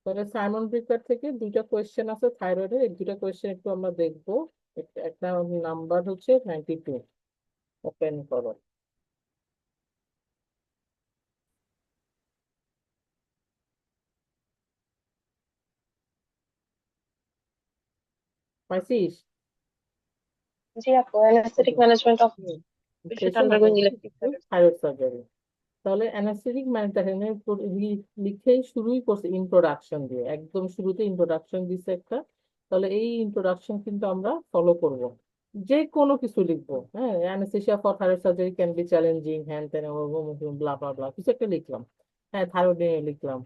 তাহলে সাইমন ব্রিকার থেকে দুইটা কোয়েশ্চেন আছে থাইরয়েডের, এই দুইটা কোয়েশ্চেন একটু আমরা দেখবো। একটা নাম্বার হচ্ছে 92, ওপেন করো। পাইছিস? জি আপু, anaesthetic management of patient patient undergoing electric surgery. Thyroid surgery. তাহলে অ্যানাস্থেটিক মানে দেখেন লিখেই শুরুই করছে ইন্ট্রোডাকশন দিয়ে, একদম শুরুতে ইন্ট্রোডাকশন দিচ্ছে একটা। তাহলে এই ইন্ট্রোডাকশন কিন্তু আমরা ফলো করব, যে কোনো কিছু লিখবো। হ্যাঁ, anaesthesia for thyroid surgery can be challenging, হ্যান ত্যান ব্লা ব্লা ব্লা কিছু একটা লিখলাম। হ্যাঁ, থাইরয়েড নিয়ে লিখলাম,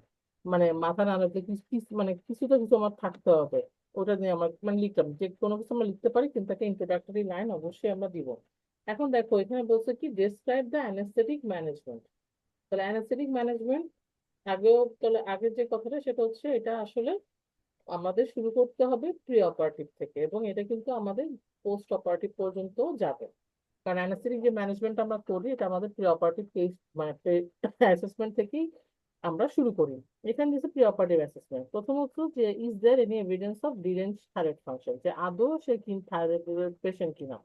মানে মাথা না রাখলে মানে কিছু তো কিছু আমার থাকতে হবে। ওটা নিয়ে আমার মানে লিখলাম, যে কোনো কিছু আমরা লিখতে পারি, কিন্তু একটা ইন্ট্রোডাক্টরি লাইন অবশ্যই আমরা দিব। এখন দেখো এখানে বলছে কি ডেসক্রাইব দ্য অ্যানেস্থেটিক ম্যানেজমেন্ট। তাহলে অ্যানেস্থেটিক ম্যানেজমেন্ট আগেও, তাহলে আগের যে কথাটা সেটা হচ্ছে এটা আসলে আমাদের শুরু করতে হবে প্রি অপারেটিভ থেকে, এবং এটা কিন্তু আমাদের পোস্ট অপারেটিভ পর্যন্ত যাবে। কারণ অ্যানেস্থেটিক যে ম্যানেজমেন্ট আমরা করি এটা আমাদের প্রি অপারেটিভ কেস মানে অ্যাসেসমেন্ট থেকেই আমরা শুরু করি। এখানে দিচ্ছে প্রি অপারেটিভ অ্যাসেসমেন্ট, প্রথমত যে is there any evidence of derange thyroid function, যে আদৌ সে কি থাইরয়েড পেশেন্ট কিনা।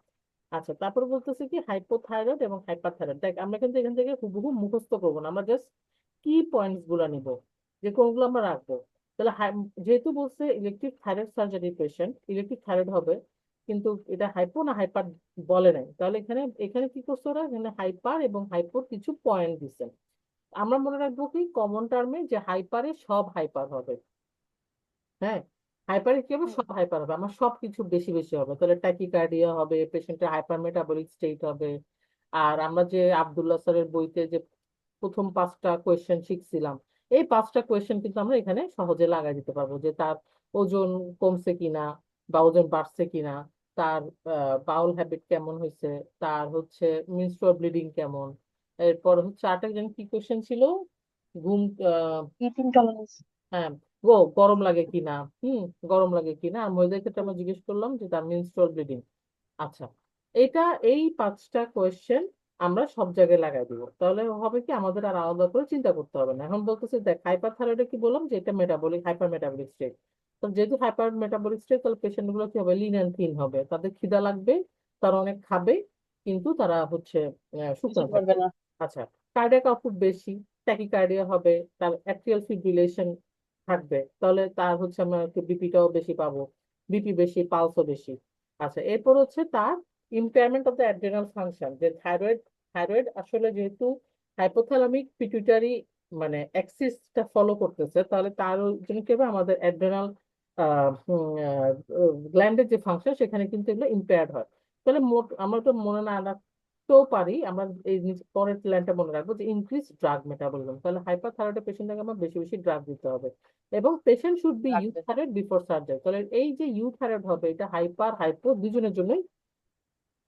আচ্ছা, তারপর বলতেছে কি হাইপোথাইরয়েড এবং হাইপারথাইরয়েড। দেখ আমরা কিন্তু এখান থেকে হুবহু মুখস্থ করবো না, আমরা জাস্ট কি পয়েন্টস গুলা নিব, যে কোনগুলো আমরা রাখবো। তাহলে যেহেতু বলছে electric thyroid surgery patient electric thyroid হবে, কিন্তু এটা হাইপো না হাইপার বলে নাই, তাহলে এখানে এখানে কি করছে ওরা, এখানে হাইপার এবং হাইপোর কিছু পয়েন্ট দিচ্ছে। আমরা মনে রাখবো কি কমন টার্মে, যে হাইপারে সব হাইপার হবে। হ্যাঁ, হাইপারে কি হবে, সব হাইপার হবে, আমার সব কিছু বেশি বেশি হবে। তাহলে ট্যাকিকার্ডিয়া হবে, পেশেন্টের হাইপার মেটাবলিক স্টেট হবে। আর আমরা যে আব্দুল্লাহ স্যারের বইতে যে প্রথম 5টা কোয়েশ্চেন শিখছিলাম, এই 5টা কোয়েশ্চেন কিন্তু আমরা এখানে সহজে লাগাই দিতে পারবো, যে তার ওজন কমছে কিনা বা ওজন বাড়ছে কিনা, তার বাউল হ্যাবিট কেমন হয়েছে, তার হচ্ছে মিনস্ট্রুয়াল ব্লিডিং কেমন। এরপর হচ্ছে আরেকটা যেন কি কোয়েশ্চেন ছিল, ঘুম, হিট ইনটলারেন্স। হ্যাঁ, গরম লাগে কিনা। হুম, গরম লাগে কিনা। আর মহিলাদের ক্ষেত্রে আমরা জিজ্ঞেস করলাম যে তার মেনস্ট্রুয়াল ব্লিডিং। আচ্ছা, এটা এই 5টা কোয়েশ্চেন আমরা সব জায়গায় লাগাই দিব, তাহলে হবে কি আমাদের আর আলাদা করে চিন্তা করতে হবে না। এখন বলতেছে দেখ হাইপার থাইরয়েডে কি বললাম, যে এটা মেটাবলিক হাইপার মেটাবলিক স্টেট। তো যেহেতু হাইপার মেটাবলিক স্টেট, তাহলে পেশেন্ট গুলো কি হবে, লিন অ্যান্ড থিন হবে, তাদের খিদা লাগবে, তারা অনেক খাবে, কিন্তু তারা হচ্ছে কিছু শুকনো করবে থাকবে। না। আচ্ছা, কার্ডিয়াক আউটপুট বেশি, ট্যাকিকার্ডিয়া হবে, তার অ্যাট্রিয়াল ফিব্রিলেশন থাকবে, তাহলে তার হচ্ছে আমরা একটু বিপিটাও বেশি পাবো, বিপি বেশি, পালসও বেশি। আচ্ছা, এরপর হচ্ছে তার impairment of the adrenal function, যে থাইরয়েড থাইরয়েড আসলে যেহেতু হাইপোথ্যালামিক পিটুইটারি মানে অ্যাক্সিসটা ফলো করতেছে, তাহলে তার জন্য কি হবে, আমাদের অ্যাড্রেনাল গ্ল্যান্ডের যে ফাংশন সেখানে কিন্তু এগুলো ইম্পেয়ার্ড হয়। তাহলে মোট আমরা তো মনে না রাখতেও পারি, আমরা এই পরের প্ল্যানটা মনে রাখবো, যে ইনক্রিজ ড্রাগ মেটাবলিজম। তাহলে হাইপার থাইরয়েড পেশেন্টকে আমার বেশি বেশি ড্রাগ দিতে হবে, এবং পেশেন্ট শুড বি ইউথ লাগবে। Thyroid before surgery. তাহলে এই যে ইউথ থাইরয়েড হবে, এটা হাইপার হাইপো দুজনের জন্যই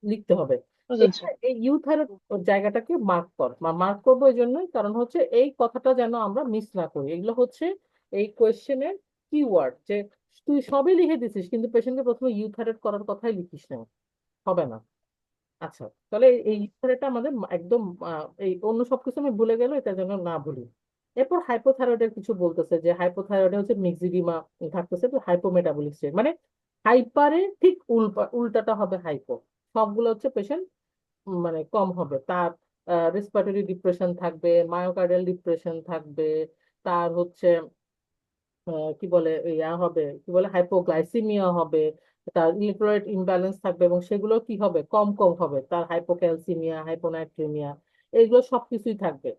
লিখতে হবে। প্রযোজ্য। এই ইউথারের জায়গাটাকে মার্ক কর, মার্ক করবো এই জন্যই, কারণ হচ্ছে এই কথাটা যেন আমরা মিস না করি। এগুলো হচ্ছে এই কোয়েশ্চেনের কিওয়ার্ড, যে তুই সবই লিখে দিছিস কিন্তু পেশেন্টকে প্রথমে ইউথারেট করার কথাই লিখিস না, হবে না। আচ্ছা, তাহলে এই ইউথারেটটা আমাদের একদম এই অন্য সবকিছু আমি ভুলে গেল, এটা যেন না ভুলি। এরপর হাইপোথাইরয়েডের কিছু বলতেছে, যে হাইপোথাইরয়েডে হচ্ছে মিক্সিডিমা থাকতেছে, হাইপোমেটাবলিক স্টেট, মানে হাইপারে ঠিক উল্টাটা হবে হাইপো। সবগুলো হচ্ছে পেশেন্ট মানে কম হবে, তার রেসপিরেটরি ডিপ্রেশন থাকবে, মায়োকার্ডিয়াল ডিপ্রেশন থাকবে, তার হচ্ছে কি বলে ইয়া হবে, কি বলে হাইপোগ্লাইসিমিয়া হবে, তার ইলেকট্রোলাইট ইমব্যালেন্স থাকবে, এবং সেগুলো কি হবে, কম কম হবে, তার হাইপোক্যালসিমিয়া, হাইপোনাইট্রেমিয়া, এগুলো সবকিছুই থাকবে।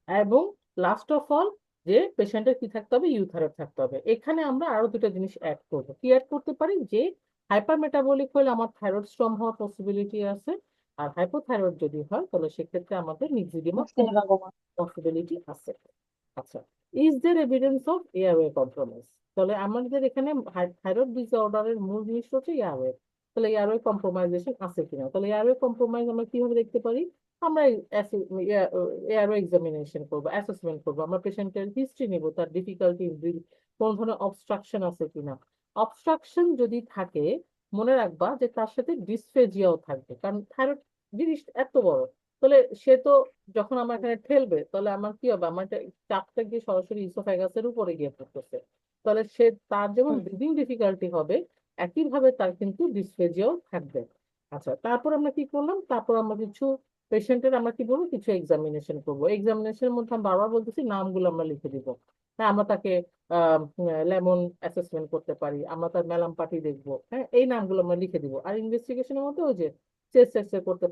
এবং লাস্ট অফ অল, যে পেশেন্টের কি থাকতে হবে, ইউথারেট থাকতে হবে। এখানে আমরা আরো দুটো জিনিস অ্যাড করবো, কি অ্যাড করতে পারি, যে হাইপার মেটাবলিক হলে আমার থাইরয়েড স্টর্ম হওয়ার পসিবিলিটি আছে, আর হাইপোথাইরয়েড যদি হয় তাহলে সেক্ষেত্রে আমাদের নিক্সিডিমা পসিবিলিটি আছে। আচ্ছা, is there evidence of airway compromise. তাহলে আমাদের এখানে থাইরয়েড ডিসঅর্ডারের মূল জিনিস হচ্ছে এয়ারওয়ে। তাহলে এয়ারওয়ে কম্প্রোমাইজেশন আছে কিনা, তাহলে এয়ারওয়ে কম্প্রোমাইজ আমরা কিভাবে দেখতে পারি, আমরা এয়ারওয়ে এক্সামিনেশন করবো, অ্যাসেসমেন্ট করবো, আমরা পেশেন্টের হিস্ট্রি নিব, তার ডিফিকাল্টি, কোন ধরনের অবস্ট্রাকশন আছে কিনা। অবস্ট্রাকশন যদি থাকে, মনে রাখবা যে তার সাথে ডিসফেজিয়াও থাকবে, কারণ থাইরয়েড জিনিস এত বড়। তাহলে সে তো যখন আমার এখানে ঠেলবে, তাহলে আমার কি হবে, আমার চাপটা গিয়ে সরাসরি ইসোফেগাসের উপরে গিয়ে পড়তেছে। তাহলে তার যেমন হুম। ব্রিদিং ডিফিকাল্টি হবে, একইভাবে তার কিন্তু ডিসফেজিয়াও থাকবে। আচ্ছা, তারপর আমরা কি করলাম, তারপর আমরা কিছু পেশেন্টের আমরা কি বলবো, কিছু এক্সামিনেশন করবো। এক্সামিনেশনের মধ্যে আমি বারবার বলতেছি নামগুলো আমরা লিখে দিব। হ্যাঁ, আমরা তাকে লেমন অ্যাসেসমেন্ট করতে পারি, আমরা তার ম্যালাম পার্টি দেখবো, হ্যাঁ, এই নামগুলো আমরা লিখে দিব। আর ইনভেস্টিগেশনের মধ্যে ওই যে চেস্ট এক্সরে করতে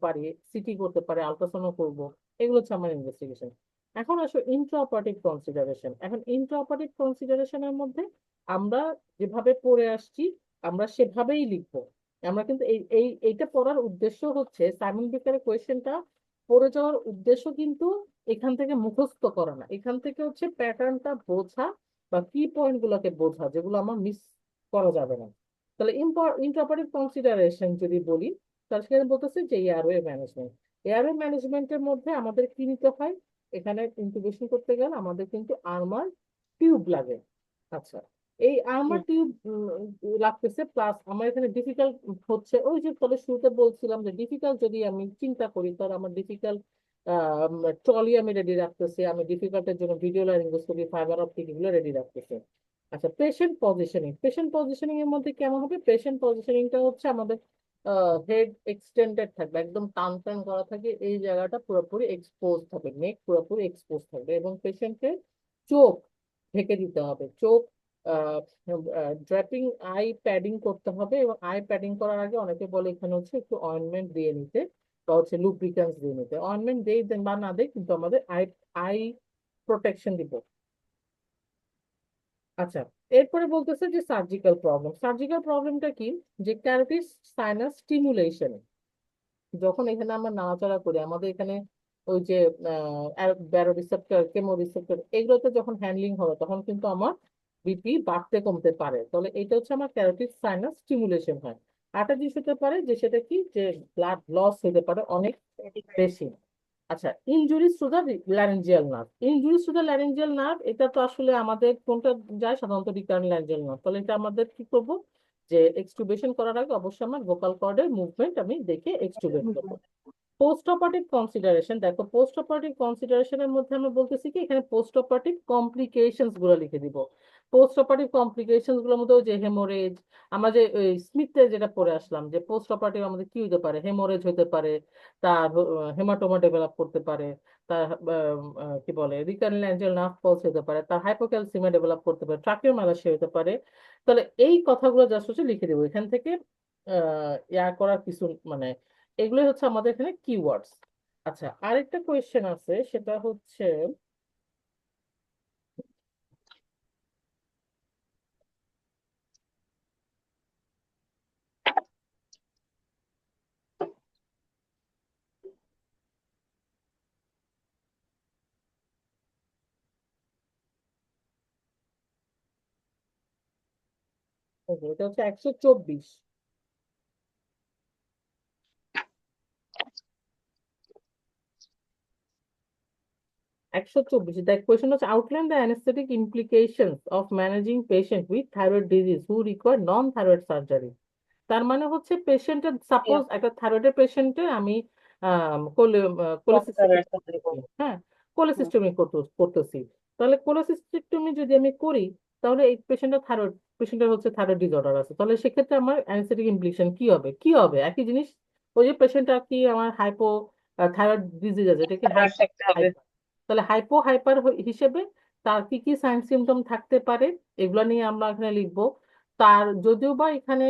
পারি, সিটি করতে পারি, আলট্রাসাউন্ড করবো, এগুলো হচ্ছে আমার ইনভেস্টিগেশন। এখন আসো ইন্ট্রাঅপারেটিভ কনসিডারেশন। এখন ইন্ট্রাঅপারেটিভ কনসিডারেশনের মধ্যে আমরা যেভাবে পড়ে আসছি আমরা সেভাবেই লিখবো। আমরা কিন্তু এইটা পড়ার উদ্দেশ্য হচ্ছে, সাইমন বেকারের কোয়েশ্চেনটা পড়ে যাওয়ার উদ্দেশ্য কিন্তু এখান থেকে মুখস্থ করা না, এখান থেকে হচ্ছে প্যাটার্নটা বোঝা বা কি পয়েন্ট গুলোকে বোঝা, যেগুলো আমার মিস করা যাবে না। তাহলে ইন্টারপারেটিভ কনসিডারেশন যদি বলি, তাহলে সেখানে বলতেছে যে এয়ারওয়ে ম্যানেজমেন্ট। এয়ারওয়ে ম্যানেজমেন্টের মধ্যে আমাদের কি নিতে হয়, এখানে ইন্টিগ্রেশন করতে গেলে আমাদের কিন্তু আর্মার টিউব লাগে। আচ্ছা, এই আর্মার হুম। টিউব লাগতেছে, প্লাস আমার এখানে ডিফিকাল্ট হচ্ছে ওই যে তবে শুরুতে বলছিলাম যে ডিফিকাল্ট যদি আমি চিন্তা করি, তাহলে আমার ডিফিকাল্ট ট্রলি আমি রেডি রাখতেছি, আমি ডিফিকাল্টের জন্য ভিডিও লারিঙ্গোস্কোপি, ফাইবার অপটিক এগুলো রেডি রাখতেছি। আচ্ছা, পেশেন্ট পজিশনিং এর মধ্যে কেমন হবে, পেশেন্ট পজিশনিংটা হচ্ছে আমাদের হেড এক্সটেন্ডেড থাকবে, একদম টান টান করা থাকে, এই জায়গাটা পুরোপুরি এক্সপোজ থাকবে, নেক পুরোপুরি এক্সপোজ থাকবে, এবং পেশেন্টের চোখ ঢেকে দিতে হবে, চোখ ড্র্যাপিং, আই প্যাডিং করতে হবে। এবং আই প্যাডিং করার আগে অনেকে বলে এখানে হচ্ছে একটু অয়েন্টমেন্ট দিয়ে নিতে বা হচ্ছে লুব্রিক্যান্টস দিয়ে নিতে। অয়েন্টমেন্ট দেই দেন বা না দেয়, কিন্তু আমাদের আই আই প্রোটেকশন দিব। আচ্ছা, এরপরে বলতেছে যে সার্জিক্যাল প্রবলেমটা কি, যে ক্যারোটিস সাইনাস স্টিমুলেশন। যখন এখানে আমরা নাড়াচাড়া করি আমাদের এখানে ওই যে ব্যারো রিসেপ্টর, কেমো রিসেপ্টর, এগুলোতে যখন হ্যান্ডলিং হবে তখন কিন্তু আমার বিপি বাড়তে কমতে পারে। তাহলে এটা হচ্ছে আমার ক্যারোটিড সাইনাস স্টিমুলেশন হয়। আরেকটা জিনিস হতে পারে যে সেটা কি, যে ব্লাড লস হতে পারে অনেক বেশি। আচ্ছা, injuries to the laryngeal nerve. Injuries to the laryngeal nerve, এটা তো আসলে আমাদের কোনটা যায়, সাধারণত রিকারেন্ট ল্যারেঞ্জিয়াল নার্ভ। তাহলে এটা আমাদের কি করবো, যে এক্সটুবেশন করার আগে অবশ্যই আমার ভোকাল কর্ডের মুভমেন্ট আমি দেখে এক্সটুবেট করবো। পোস্ট অপারেটিভ কনসিডারেশন, দেখো পোস্ট অপারেটিভ কনসিডারেশনের মধ্যে আমরা বলতেছি কি, এখানে পোস্ট অপারেটিভ কমপ্লিকেশনস গুলো লিখে দিব। পোস্ট অপারেটিভ কমপ্লিকেশনস গুলোর মধ্যে ওই যে হেমোরেজ, আমরা যে ওই স্মিথে যেটা পড়ে আসলাম, যে পোস্ট অপারেটিভ আমাদের কি হতে পারে, হেমোরেজ হতে পারে, তার হেমাটোমা ডেভেলপ করতে পারে, তার কি বলে রিকারেন্ট ল্যাঞ্জিয়াল নার্ভ পলস হতে পারে, তার হাইপোক্যালসিমিয়া ডেভেলপ করতে পারে, ট্রাকিওমালাসিয়া হতে পারে। তাহলে এই কথাগুলো জাস্ট হচ্ছে লিখে দেবো এখান থেকে। ইয়া করার কিছু মানে এগুলো হচ্ছে আমাদের এখানে কিওয়ার্ডস। আচ্ছা, আরেকটা কোয়েশ্চেন আছে, সেটা হচ্ছে এটা হচ্ছে 124। 124, দ্য কোয়েশ্চেন হচ্ছে outline the anaesthetic implications of managing patient with thyroid disease who require non thyroid surgery. তার মানে হচ্ছে পেশেন্টের, সাপোজ Yeah. একটা থাইরয়েডের পেশেন্টে আমি ডক্টরের কোলেসিস্টেমিক সাথে করতেছি, বলবো। হ্যাঁ, হুম। কোলেসিস্টেমিক করতেছি। তাহলে কোলেসিস্টেমি যদি আমি করি, তাহলে এই পেশেন্টের হচ্ছে থাইরয়েড ডিসঅর্ডার আছে, তাহলে সেক্ষেত্রে আমার অ্যানেস্থেটিক ইমপ্লিকেশন কি হবে একই জিনিস। ওই যে পেশেন্টটা কি আমার থাইরয়েড ডিজিজ আছে, এটা কি থাইরয়েড থাকতে হবে। তাহলে হাইপার হিসেবে তার কি কি সাইন সিমটম থাকতে পারে, এগুলো নিয়ে আমরা এখানে লিখবো। তার যদিও বা এখানে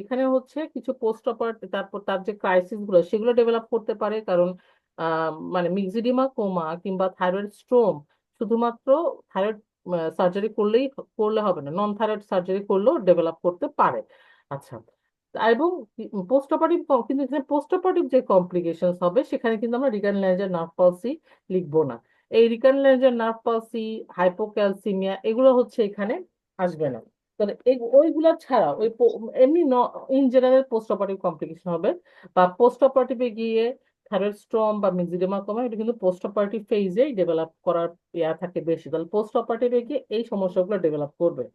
এখানে হচ্ছে কিছু পোস্ট অপারেটিভ, তারপর তার যে ক্রাইসিস গুলো সেগুলো ডেভেলপ করতে পারে, কারণ মানে মিক্সিডিমা কোমা কিংবা থাইরয়েড স্ট্রোম শুধুমাত্র থাইরয়েড করলে হবে না, নন থাইরয়েড সার্জারি করলেও ডেভেলপ করতে পারে। আচ্ছা, এবং পোস্ট অপারেটিভ, কিন্তু এখানে পোস্ট অপারেটিভ যে কমপ্লিকেশন হবে সেখানে কিন্তু আমরা রিগার ল্যাঞ্জার নার্ভ পালসি লিখবো না। এই রিগার ল্যাঞ্জার নার্ভ পালসি, হাইপোক্যালসিমিয়া, এগুলো হচ্ছে এখানে আসবে না। তাহলে ওইগুলা ছাড়া এমনি in general post operative complication হবে, বা পোস্ট অপারেটিভে গিয়ে থাইরয়েড স্ট্রম বা মিক্সিডেমা কমা, এটা কিন্তু পোস্ট অপারেটিভ ফেজে ডেভেলপ করার ইয়া থাকে বেশি, তাহলে পোস্ট অপারেটিভে গিয়ে এই সমস্যাগুলো ডেভেলপ করবে।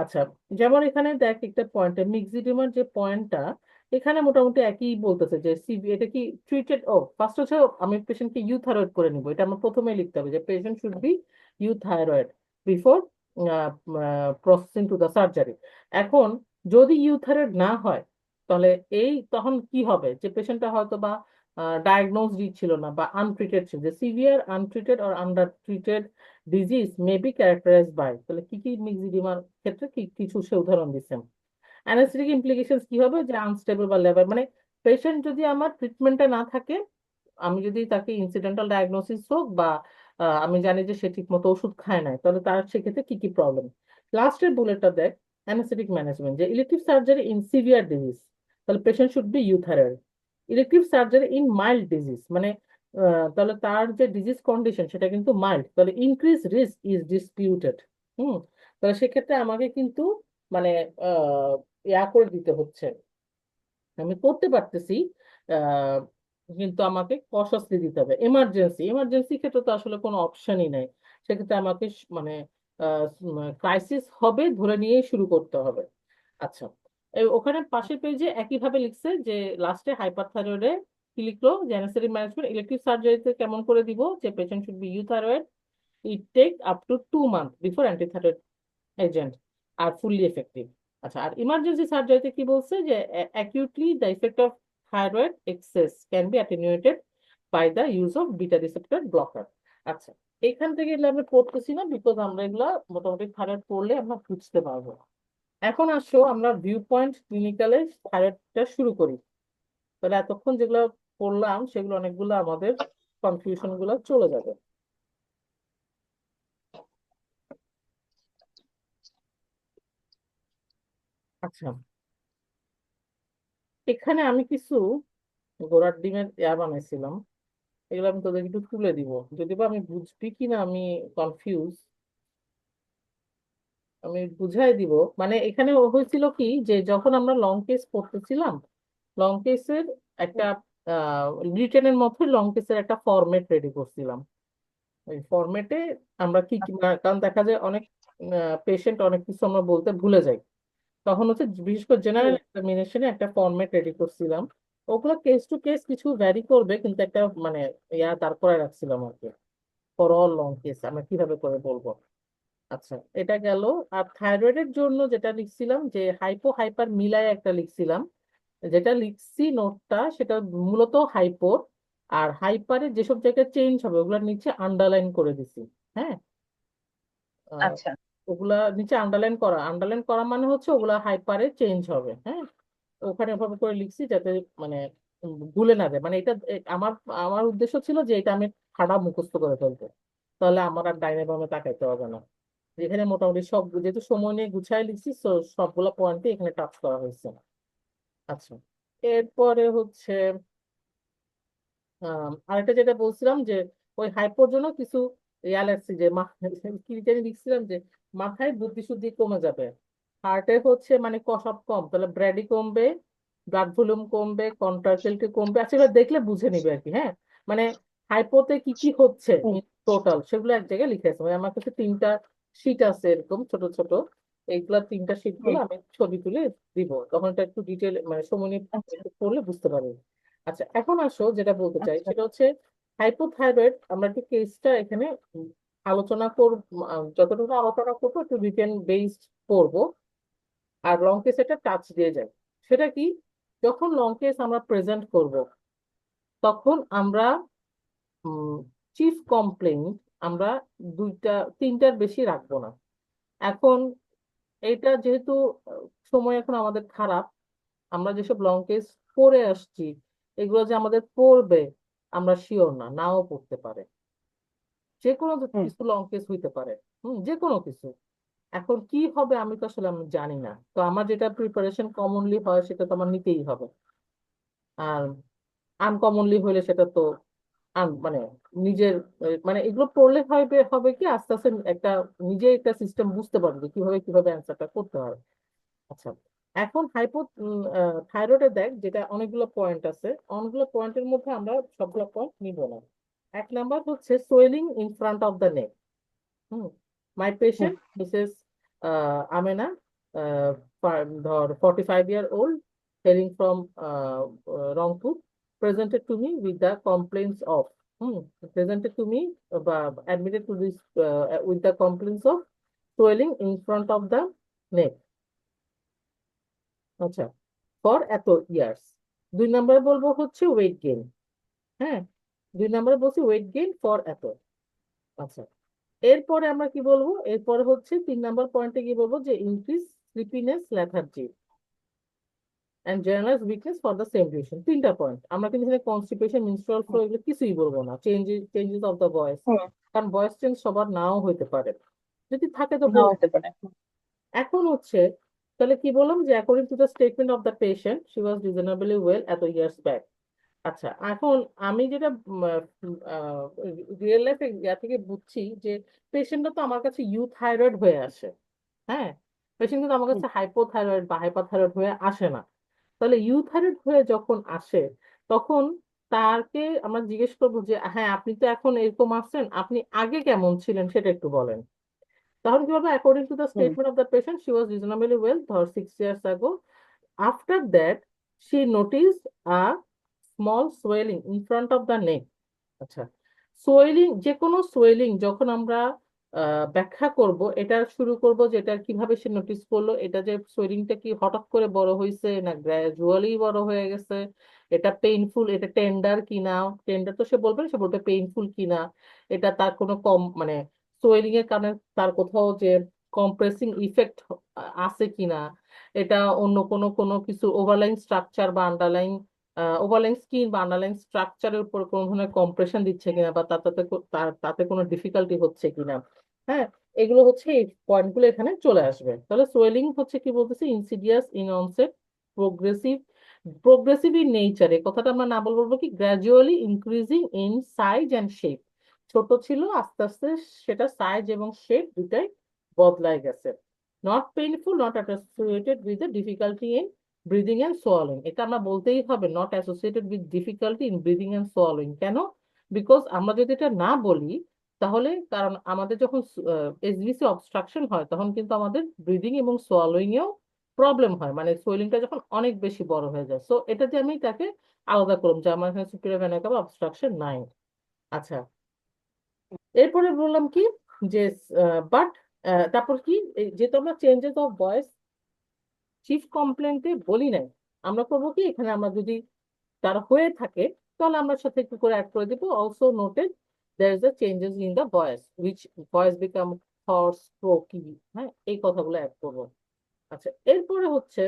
আচ্ছা, যেমন এখানে দেখ একটা পয়েন্টে মিক্সিডিমার যে পয়েন্টটা, এখানে মোটামুটি একই বলতেছে যে এটা কি ট্রিটেড, ফার্স্ট হচ্ছে আমি পেশেন্টকে ইউথাইরয়েড করে নিব, এটা আমার প্রথমে লিখতে হবে যে patient should B euthyroid before processing to the surgery. এখন যদি ইউথারেড না হয় তাহলে তখন কি হবে, যে পেশেন্টটা হয়তো বা ডায়াগনোসড ছিল না বা আনট্রিটেড ছিল, যে severe untreated or under treated disease may be characterized by, তাহলে কি কি মিক্সিডিমার ক্ষেত্রে কি কিছু সে উদাহরণ দিচ্ছেন। অ্যানাস্থেটিক ইমপ্লিকেশনস কি হবে, যে আনস্টেবল বা লেবার, মানে পেশেন্ট যদি আমার ট্রিটমেন্টে না থাকে, আমি যদি তাকে ইনসিডেন্টাল ডায়াগনোসিস হোক বা আমি জানি যে সে ঠিক মতো ওষুধ খায় না, তাহলে তার সেক্ষেত্রে কি কি প্রবলেম। লাস্টের বুলেটটা দেখ, অ্যানাস্থেটিক ম্যানেজমেন্ট, যে elective surgery in severe disease, তাহলে patient should be euthyroid. Elective surgery in mild disease, মানে তাহলে তার যে ডিজিজ কন্ডিশন সেটা কিন্তু মাইল্ড, তাহলে ইনক্রিজ রিস্ক ইজ ডিসপিউটেড। হুম, তাহলে সেক্ষেত্রে আমাকে কিন্তু মানে করে দিতে হচ্ছে, আমি করতে পারতেছি, আহ, কিন্তু আমাকে কশাসলি দিতে হবে। এমার্জেন্সি ক্ষেত্রে তো আসলে কোনো অপশনই নাই, সেক্ষেত্রে আমাকে মানে ক্রাইসিস হবে ধরে নিয়েই শুরু করতে হবে। আচ্ছা, ওখানে পাশের পেজে একইভাবে লিখছে যে লাস্টে হাইপারথাইরয়েডে কি লিখলো, যে অ্যানেস্থেটিক ম্যানেজমেন্ট ইলেকটিভ সার্জারিতে কেমন করে দিব, যে patient should be euthyroid, it take up to 2 months before antithyroid agent আর ফুললি এফেক্টিভ। আচ্ছা, আর ইমার্জেন্সি সার্জারিতে কি বলছে, যে acutely the effect of thyroid excess can be attenuated by the use of beta receptor blocker. আচ্ছা, এখান থেকে এগুলো আমরা পড়তেছি না, বিকজ আমরা এগুলা মোটামুটি থাইরয়েড পড়লে আমরা বুঝতে পারবো। এখন আসো আমরা ভিউ পয়েন্ট ক্লিনিক্যালে থাইরয়েডটা শুরু করি। তাহলে এতক্ষণ যেগুলো পড়লাম সেগুলো অনেকগুলো আমাদের কনফিউশন গুলো চলে যাবে। আচ্ছা, এখানে আমি কিছু ঘোড়ার ডিমের বানাইছিলাম, এগুলো আমি তোদের একটু তুলে দিব, যদিও বা আমি বুঝবি কিনা আমি কনফিউজ, আমি বুঝাই দিব। মানে এখানে হয়েছিল কি, যে যখন আমরা লং কেস করতেছিলাম, লং কেসের একটা রিটেনের মধ্যে লং কেসের একটা ফরম্যাট রেডি করছিলাম। ওই ফরম্যাটে আমরা কি কি কারণ দেখা যায় অনেক পেশেন্ট অনেক কিছু আমরা বলতে ভুলে যাই, তখন হচ্ছে বিশেষ করে জেনারেল এক্সামিনেশনে একটা ফরম্যাট রেডি করছিলাম। ওগুলো কেস টু কেস কিছু ভ্যারি করবে, কিন্তু একটা মানে দাঁড় করায় রাখছিলাম আর কি, ফর অল লং কেস আমরা কিভাবে করে বলবো। আচ্ছা, এটা গেল। আর থাইরয়েডের জন্য যেটা লিখছিলাম, যে হাইপো হাইপার মিলায় একটা লিখছিলাম, যেটা লিখছি নোটটা সেটা মূলত হাইপোর, আর হাইপারের যেসব জায়গায় চেঞ্জ হবে ওগুলোর নিচে আন্ডারলাইন করে দিছি। হ্যাঁ, আহ, আচ্ছা। ওগুলা নিচে আন্ডারলাইন করা মানে হচ্ছে ওগুলা হাইপারে চেঞ্জ হবে। হ্যাঁ, ওখানে ওভাবে করে লিখছি যাতে মানে ভুলে না যায়, মানে এটা আমার আমার উদ্দেশ্য ছিল যে এটা আমি খারাপ মুখস্থ করে ফেলবো, তাহলে আমার আর ডাইনে বামে তাকাইতে হবে না। যেখানে মোটামুটি সব, যেহেতু সময় নিয়ে গুছাই লিখছি, সবগুলো পয়েন্টে এখানে টাচ করা হয়েছে। আচ্ছা, এরপরে হচ্ছে আরেকটা যেটা বলছিলাম, যে ওই হাইপোর জন্য কিছু লেখছি, যে কি জানি লিখছিলাম, যে মাথায় বুদ্ধি শুদ্ধি কমে যাবে, হার্টে হচ্ছে মানে কষাপ কম, তাহলে ব্র্যাডি কমবে, ব্লাড ভলিউম কমবে, কন্ট্রাক্টিলিটি কমবে। আচ্ছা, এবার দেখলে বুঝে নিবে আর কি। হ্যাঁ, মানে হাইপোতে কি কি হচ্ছে হুম, টোটাল সেগুলো এক জায়গায় লিখে আছে, মানে আমার কাছে 3টা শীট আছে এরকম ছোট ছোট, এইগুলা 3টা শীট গুলো হুম। আমি ছবি তুলে দিব, তখন এটা একটু ডিটেল মানে সময় নিয়ে আচ্ছা, একটু পড়লে বুঝতে পারবে। আচ্ছা, এখন আসো যেটা বলতে চাই আচ্ছা। সেটা হচ্ছে হাইপোথাইরয়েড, আমরা একটু কেসটা এখানে আলোচনা করব, যতটুকু আলোচনা করবো একটু রিটেন বেসড করবো, আর লং কেস একটা টাচ দিয়ে যায়। সেটা কি, যখন লং কেস আমরা প্রেজেন্ট করব তখন আমরা চিফ কমপ্লেইন্ট আমরা 2টা 3টার বেশি রাখবো না। এখন এটা যেহেতু সময় এখন আমাদের খারাপ, আমরা যেসব লং কেস পড়ে আসছি এগুলো যে আমাদের পড়বে আমরা শিওর না, নাও পড়তে পারে, যে কোনো হুম। কিছু লং কেস হইতে পারে। যে কোনো কিছু। এখন কি হবে আমি তো আসলে আমি জানি না, তো আমার যেটা প্রিপারেশন কমনলি হয় সেটা তো আমার নিতেই হবে। আর আনকমনলি হইলে সেটা তো মানে নিজের মানে এগুলো পড়লে হবে হবে কি আস্তে আস্তে একটা নিজে একটা সিস্টেম বুঝতে পারবে কিভাবে কিভাবে অ্যান্সারটা করতে হয়। আচ্ছা, এখন থাইরয়েডে দেখ, যেটা অনেকগুলো পয়েন্ট আছে, অনেকগুলো পয়েন্টের মধ্যে আমরা সবগুলো পয়েন্ট নিব না। 1 নাম্বার হচ্ছে swelling in front of the neck. My hmm. Patient Mrs Amena, ah, ধর 45 year old, hailing from Rangpur, presented to me with the complaints of hmm, presented to me বা admitted to this with the complaints of swelling in front of the নেক। আচ্ছা, for এত years. 2 নম্বরে বলবো হচ্ছে weight gain. হ্যাঁ, 2 নম্বরে বলছি weight gain for এত। আচ্ছা, এরপরে আমরা কি বলবো? এরপরে হচ্ছে 3 নম্বর পয়েন্টে কি বলবো, যে increase sleepiness, lethargy and general weakness for the same duration. 3টা পয়েন্ট। আমরা কিন্তু এখানে কনস্টিপেশন, মেনস্ট্রুয়াল ফ্লো এগুলো কিছুই বলবো না। চেঞ্জেস অফ দ্য ভয়েস, হুম। কারণ ভয়েস চেঞ্জ সবার নাও হইতে পারে, যদি থাকে তো নাও বলবো। হতে পারে। এখন হচ্ছে, তাহলে কি বললাম, যে according to the statement of the patient she was reasonably well এত ইয়ার্স ব্যাক। আচ্ছা, এখন আমি যেটা রিয়েল লাইফে ইয়া থেকে বুঝছি, যে পেশেন্টটা তো আমার কাছে ইউথাইরয়েড হয়ে আসে। হ্যাঁ, পেশেন্ট কিন্তু আমার হুম। কাছে হাইপোথাইরয়েড বা হাইপারথাইরয়েড হয়ে আসে না। তাহলে ইউথাইরয়েড হয়ে যখন আসে, তখন তাকে আমরা জিজ্ঞেস করবো যে হ্যাঁ, আপনি তো এখন এরকম আসছেন, আপনি আগে কেমন ছিলেন সেটা একটু বলেন। তখন কি বলবো, according to the hmm. Statement of the patient she was reasonably well, ধর 6 years ago. After that, she noticed a small swelling in front of the neck. আচ্ছা, সোয়েলিং, যে কোনো সোয়েলিং যখন আমরা ব্যাখ্যা করব, এটা শুরু করব যে এটা কিভাবে সে নোটিস করলো, এটা যে সোয়েলিংটা কি হঠাৎ করে বড় হয়েছে না গ্রাজুয়ালি বড় হয়ে গেছে, এটা পেইনফুল, এটা টেন্ডার কিনা। টেন্ডার তো সে বলবে না, সে বলবে পেইনফুল কিনা। এটা তার কোনো কম মানে সোয়েলিং এর কারণে তার কোথাও যে কম্প্রেসিং ইফেক্ট আছে কিনা, এটা অন্য কোনো কোনো কিছু ওভারলাইন স্ট্রাকচার বা আন্ডারলাইন ওভারলাইন স্কিন বা আন্ডারলাইন স্ট্রাকচারের উপর কোনো ধরনের কম্প্রেশন দিচ্ছে কিনা, বা তাতে কোনো ডিফিকাল্টি হচ্ছে কিনা। হ্যাঁ, এগুলো হচ্ছে, এই পয়েন্টগুলো এখানে চলে আসবে। তাহলে সোয়েলিং হচ্ছে কি বলতেছে, insidious in onset, progressive, progressive in nature. এই কথাটা আমরা না বলবো কি, gradually increasing in size and shape. ছোট ছিল, আস্তে আস্তে সেটা সাইজ এবং শেপ দুটাই বদলায় গেছে। Not painful, not associated with the difficulty in breathing and swallowing. এটা আমরা বলতেই হবে, not associated with difficulty in breathing and swallowing. কেন? বিকজ আমরা যদি এটা না বলি, তাহলে কারণ আমাদের যখন এসবিসি অবস্ট্রাকশন হয়, তখন কিন্তু আমাদের ব্রিদিং এবং সোয়ালোইং এও প্রবলেম হয়, মানে সোয়েলিংটা যখন অনেক বেশি বড় হয়ে যায়। সো এটা যে আমি তাকে আলাদা করলাম যে আমার এখানে সুপিরিয়র ভেনাল কাভ অবস্ট্রাকশন নাই। আচ্ছা, এরপরে বললাম কি, যে বাট তারপর কি, যেহেতু আমরা চেঞ্জেস অফ ভয়েস চিফ কমপ্লেন্টে বলি নাই, আমরা করবো কি, এখানে আমরা যদি তার হয়ে থাকে, তাহলে আমরা সাথে একটু করে অ্যাড করে দেবো, also noted there is a changes in the voice which voice became hoarse, croaky. হ্যাঁ, এই কথাগুলো অ্যাড করবো। আচ্ছা, এরপরে হচ্ছে,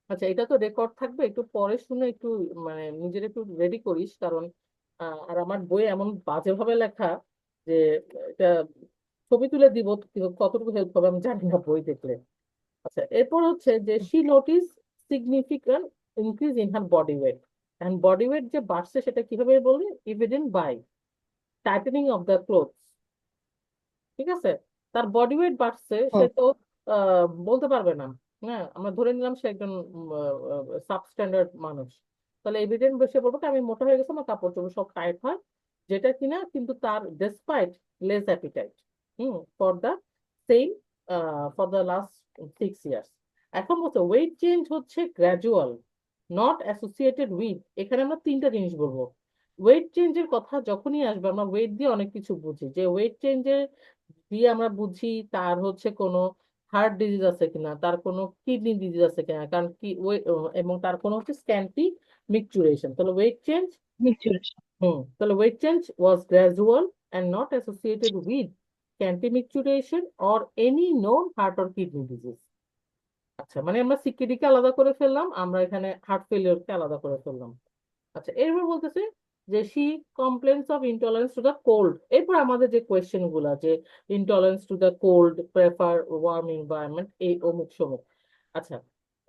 আচ্ছা এটা তো রেকর্ড থাকবে, একটু পরে শুনে একটু মানে নিজের একটু রেডি করিস, কারণ আর আমার বই এমন বাজেভাবে লেখা যে এটা ছবি তুলে দিব, কতটুকু হেল্প হবে আমি জানি না বই দেখলে। আচ্ছা, এরপর হচ্ছে যে she notice significant increase in her body weight. And body weight যে বাড়ছে সেটা কিভাবে বলবে, evident by tightening of the clothes. ঠিক আছে, তার বডি ওয়েট বাড়ছে, সে হুম। তো বলতে পারবে না। হ্যাঁ, আমরা ধরে নিলাম সে একজন সাবস্ট্যান্ডার্ড মানুষ। তাহলে এভিডেন্ট বসে বলবো কি, আমি মোটা হয়ে গেছে, আমার কাপড় চোপড় সব টাইট হয়, যেটা কিনা কিন্তু তার despite less appetite for the same for the last 6 years. এখন বলছে ওয়েট চেঞ্জ হচ্ছে গ্র্যাজুয়াল, নট অ্যাসোসিয়েটেড উইথ। এখানে আমরা 3টা জিনিস বলবো। ওয়েট চেঞ্জের কথা যখনই আসবে, আমরা ওয়েট দিয়ে অনেক কিছু বুঝি, যে ওয়েট চেঞ্জের দিয়ে আমরা বুঝি তার হচ্ছে কোনো হার্ট ডিজিজ আছে কিনা, তার কোনো কিডনি ডিজিজ আছে কিনা, কারণ কি এবং তার কোনো হচ্ছে স্ক্যান্টি মিকচুরেশন। তাহলে ওয়েট চেঞ্জ, Maturation. তাহলে weight change was gradual and not associated with scanty micturition or any known heart or kidney disease. আচ্ছা, মানে আমরা সিকিডি কে আলাদা করে ফেললাম, আমরা এখানে হার্ট ফেলিওর কে আলাদা করে ফেললাম। আচ্ছা, এরপর বলতেছে যে she complains of intolerance to the cold. এরপর আমাদের যে কোয়েশ্চেন গুলা, যে intolerance to the cold, prefer warm environment, এই অমুক সমুক। আচ্ছা,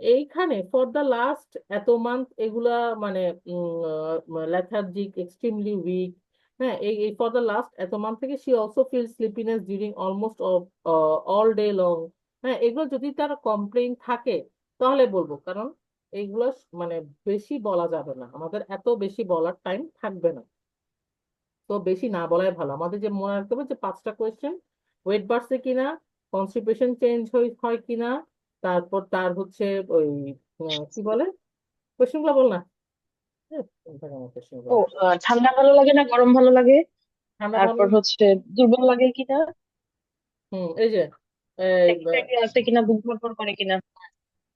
এইখানে ফর দ্য লাস্ট এত মান্থ এগুলা মানে লেথার্জিক, এক্সট্রিমলি উইক। হ্যাঁ, এই ফর দ্য লাস্ট এত মান্থ থেকে she also feel sleepiness during almost all day long. হ্যাঁ, এগুলো যদি তার কমপ্লেইন থাকে তাহলে বলবো, কারণ এইগুলো মানে বেশি বলা যাবে না, আমাদের এত বেশি বলার টাইম থাকবে না। তো বেশি না বলাই ভালো। আমাদের যে মনে রাখতে হবে যে 5টা কোয়েশ্চেন, ওয়েট বাড়ছে কিনা, কনস্টিপেশন চেঞ্জ হয় কিনা, তারপর তার হচ্ছে ওই কি বলে, কোয়েশ্চেন গুলো বল না। কোয়েশ্চেন ও, গুলো, ঠান্ডা ভালো লাগে না গরম ভালো লাগে? ঠান্ডা ভালো, তারপর হচ্ছে দুর্বল লাগে কিনা? এই যে এই, ট্যাকিকার্ডিয়া আছে কিনা, বুক ধড়ফড় করে কিনা।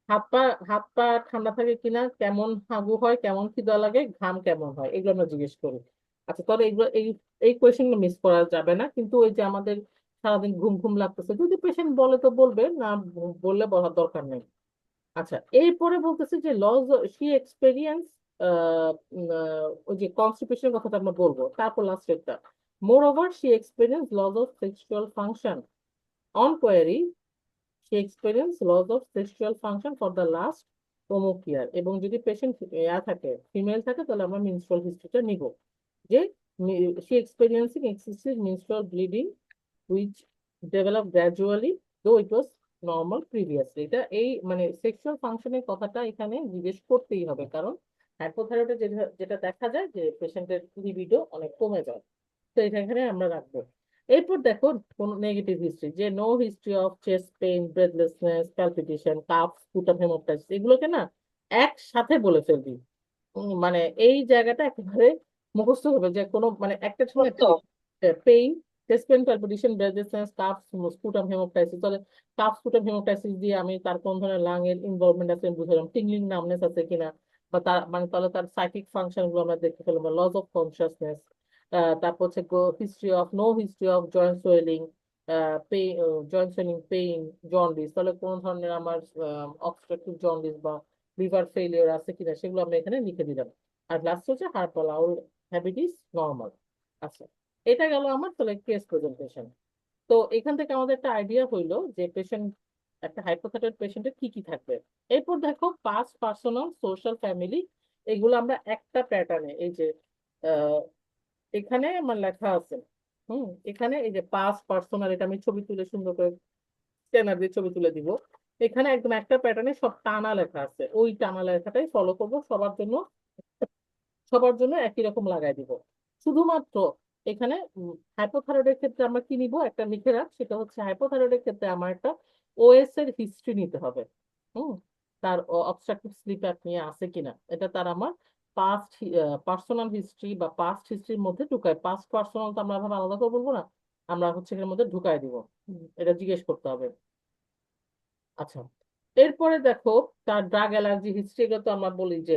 হাত পা হাত পা ঠান্ডা থাকে কিনা, কেমন হাগু হয়, কেমন খিদা লাগে, ঘাম কেমন হয়, এগুলো আমরা জিজ্ঞেস করি। আচ্ছা, তাহলে এগুলো এই কোয়েশ্চেনগুলো মিস করা যাবে না, কিন্তু ওই যে আমাদের সারাদিন ঘুম ঘুম লাগতেছে, যদি পেশেন্ট বলে তো বলবে, না বললে বলার দরকার নেই। আচ্ছা, এরপরে বলতেছে যে লজ শি এক্সপেরিয়েন্স, ওই যে কনস্টিপেশন কথাটা আমরা বলবো, তারপর লাস্ট একটা, moreover she experience loss of sexual function on query, she experienced loss of sexual function for the last অমুক year। এবং যদি পেশেন্ট থাকে, ফিমেল থাকে, তাহলে আমরা menstrual হিস্ট্রিটা নিব, যে she experiencing excessive menstrual bleeding which developed gradually though it was normal previously। এটা এই মানে সেক্সুয়াল ফাংশনের কথাটা এখানে জিজ্ঞেস করতেই হবে, কারণ হাইপোথাইরয়েডে যেটা যেটা দেখা যায় যে পেশেন্টের লিবিডো অনেক কমে যায়। তো এটা এখানে আমরা রাখবো। এরপর দেখো কোন নেগেটিভ হিস্ট্রি, যে no history of chest pain, breathlessness, palpitation, cough, sputum, haemoptysis, এগুলোকে না একসাথে বলে ফেলবি। মানে এই জায়গাটা একেবারে মুখস্থ হবে, যে কোনো মানে একটার সঙ্গে সত্য। Pain, chest pain, palpitation, breathlessness, cough, sputum, haemoptysis, তাহলে কাফ, স্পুটাম, হেমোপ্টাইটিস দিয়ে আমি তার কোন ধরনের লাং এর ইনভলভমেন্ট আছে আমি বুঝলাম, টিংলিং নামনেস আছে কিনা, বা তার মানে তাহলে তার সাইকিক ফাংশন গুলো আমরা দেখতে পেলাম, লস অফ কনসিয়াসনেস। তারপর হচ্ছে history of no history of joint swelling, pain, joint swelling, pain, jaundice, তাহলে কোন ধরনের আমার অবস্ট্রাকটিভ জন্ডিস বা লিভার ফেলিওর আছে কিনা সেগুলো আমরা এখানে লিখে দিলাম। আর লাস্ট হচ্ছে হার্ট বা লাউল হ্যাবিটিস নর্মাল। আচ্ছা, এটা গেল আমার তাহলে কেস প্রেজেন্টেশন। তো এখান থেকে আমাদের একটা আইডিয়া হইলো যে পেশেন্ট, একটা হাইপোথাইরয়েড পেশেন্টের কি কি থাকবে। এরপর দেখো পাস্ট, পার্সোনাল, সোশ্যাল, ফ্যামিলি, এগুলো আমরা একটা প্যাটার্নে, এই যে এখানে আমার লেখা আছে। এখানে এই যে পাস পার্সোনাল, এটা আমি ছবি তুলে সুন্দর করে স্ক্যানার দিয়ে ছবি তুলে দিব। এখানে একদম একটা প্যাটার্নে সব টানা লেখা আছে, ওই টানা লেখাটাই ফলো করব সবার জন্য, সবার জন্য একই রকম লাগাই দিব। শুধুমাত্র এখানে হাইপোথাইরয়েডের ক্ষেত্রে আমরা কি নিব, একটা লিখে রাখ, সেটা হচ্ছে হাইপোথাইরয়েডের ক্ষেত্রে আমার একটা ওএস এর হিস্ট্রি নিতে হবে। হুম তার অবস্ট্রাকটিভ স্লিপ অ্যাপনিয়া আছে কিনা, এটা তার আমার পাস্ট পার্সোনাল হিস্ট্রি বা পাস্ট হিস্ট্রির মধ্যে ঢুকায়, পাস্ট পার্সোনাল তো আমরা ভাবে আলাদা করে বলবো না, আমরা হচ্ছে এর মধ্যে ঢুকাই দিব। এটা জিজ্ঞেস করতে হবে। আচ্ছা, এরপরে দেখো তার ড্রাগ অ্যালার্জি হিস্ট্রি, এগুলো তো আমরা বলি যে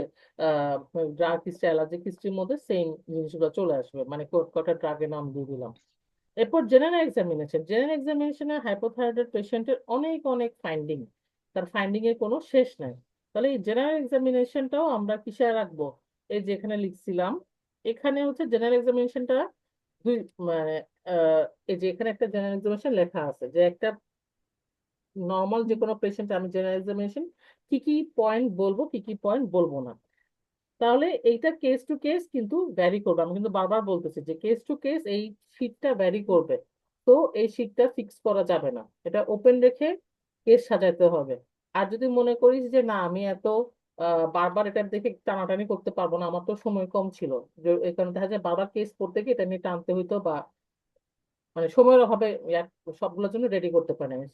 ড্রাগ হিস্ট্রি, অ্যালার্জি হিস্ট্রির মধ্যে সেম জিনিসগুলো চলে আসবে, মানে কটা ড্রাগের নাম দিয়ে দিলাম। এরপর জেনারেল এক্সামিনেশন, জেনারেল এক্সামিনেশনে হাইপোথাইরয়েড পেশেন্টের অনেক অনেক ফাইন্ডিং, তার ফাইন্ডিং এর কোনো শেষ নাই। তাহলে এই জেনারেল এক্সামিনেশনটাও আমরা কিসে রাখবো, এই যে এখানে লিখছিলাম, এখানে হচ্ছে জেনারেল এক্সামিনেশনটা দুই মানে এই যে এখানে একটা জেনারেল এক্সামিনেশন লেখা আছে, যে একটা নর্মাল যে কোনো পেশেন্ট আমি জেনারেল এক্সামিনেশন কি কি পয়েন্ট বলবো, কি কি পয়েন্ট বলবো না। তাহলে এইটা কেস টু কেস কিন্তু ভ্যারি করবে, আমি কিন্তু বারবার বলতেছি যে কেস টু কেস এই শীটটা ভ্যারি করবে। তো এই শীটটা ফিক্স করা যাবে না, এটা ওপেন রেখে কেস সাজাতে হবে। আর যদি মনে করিস যে না আমি এত বারবার এটা দেখে টানাটানি করতে পারবো না, আমার তো সময় কম ছিল, যে এই কারণে দেখা যায় বারবার কেস করতে গিয়ে এটা নিয়ে টানতে হইতো, বা মানে সময়ের অভাবে সবগুলোর জন্য রেডি করতে পারে না।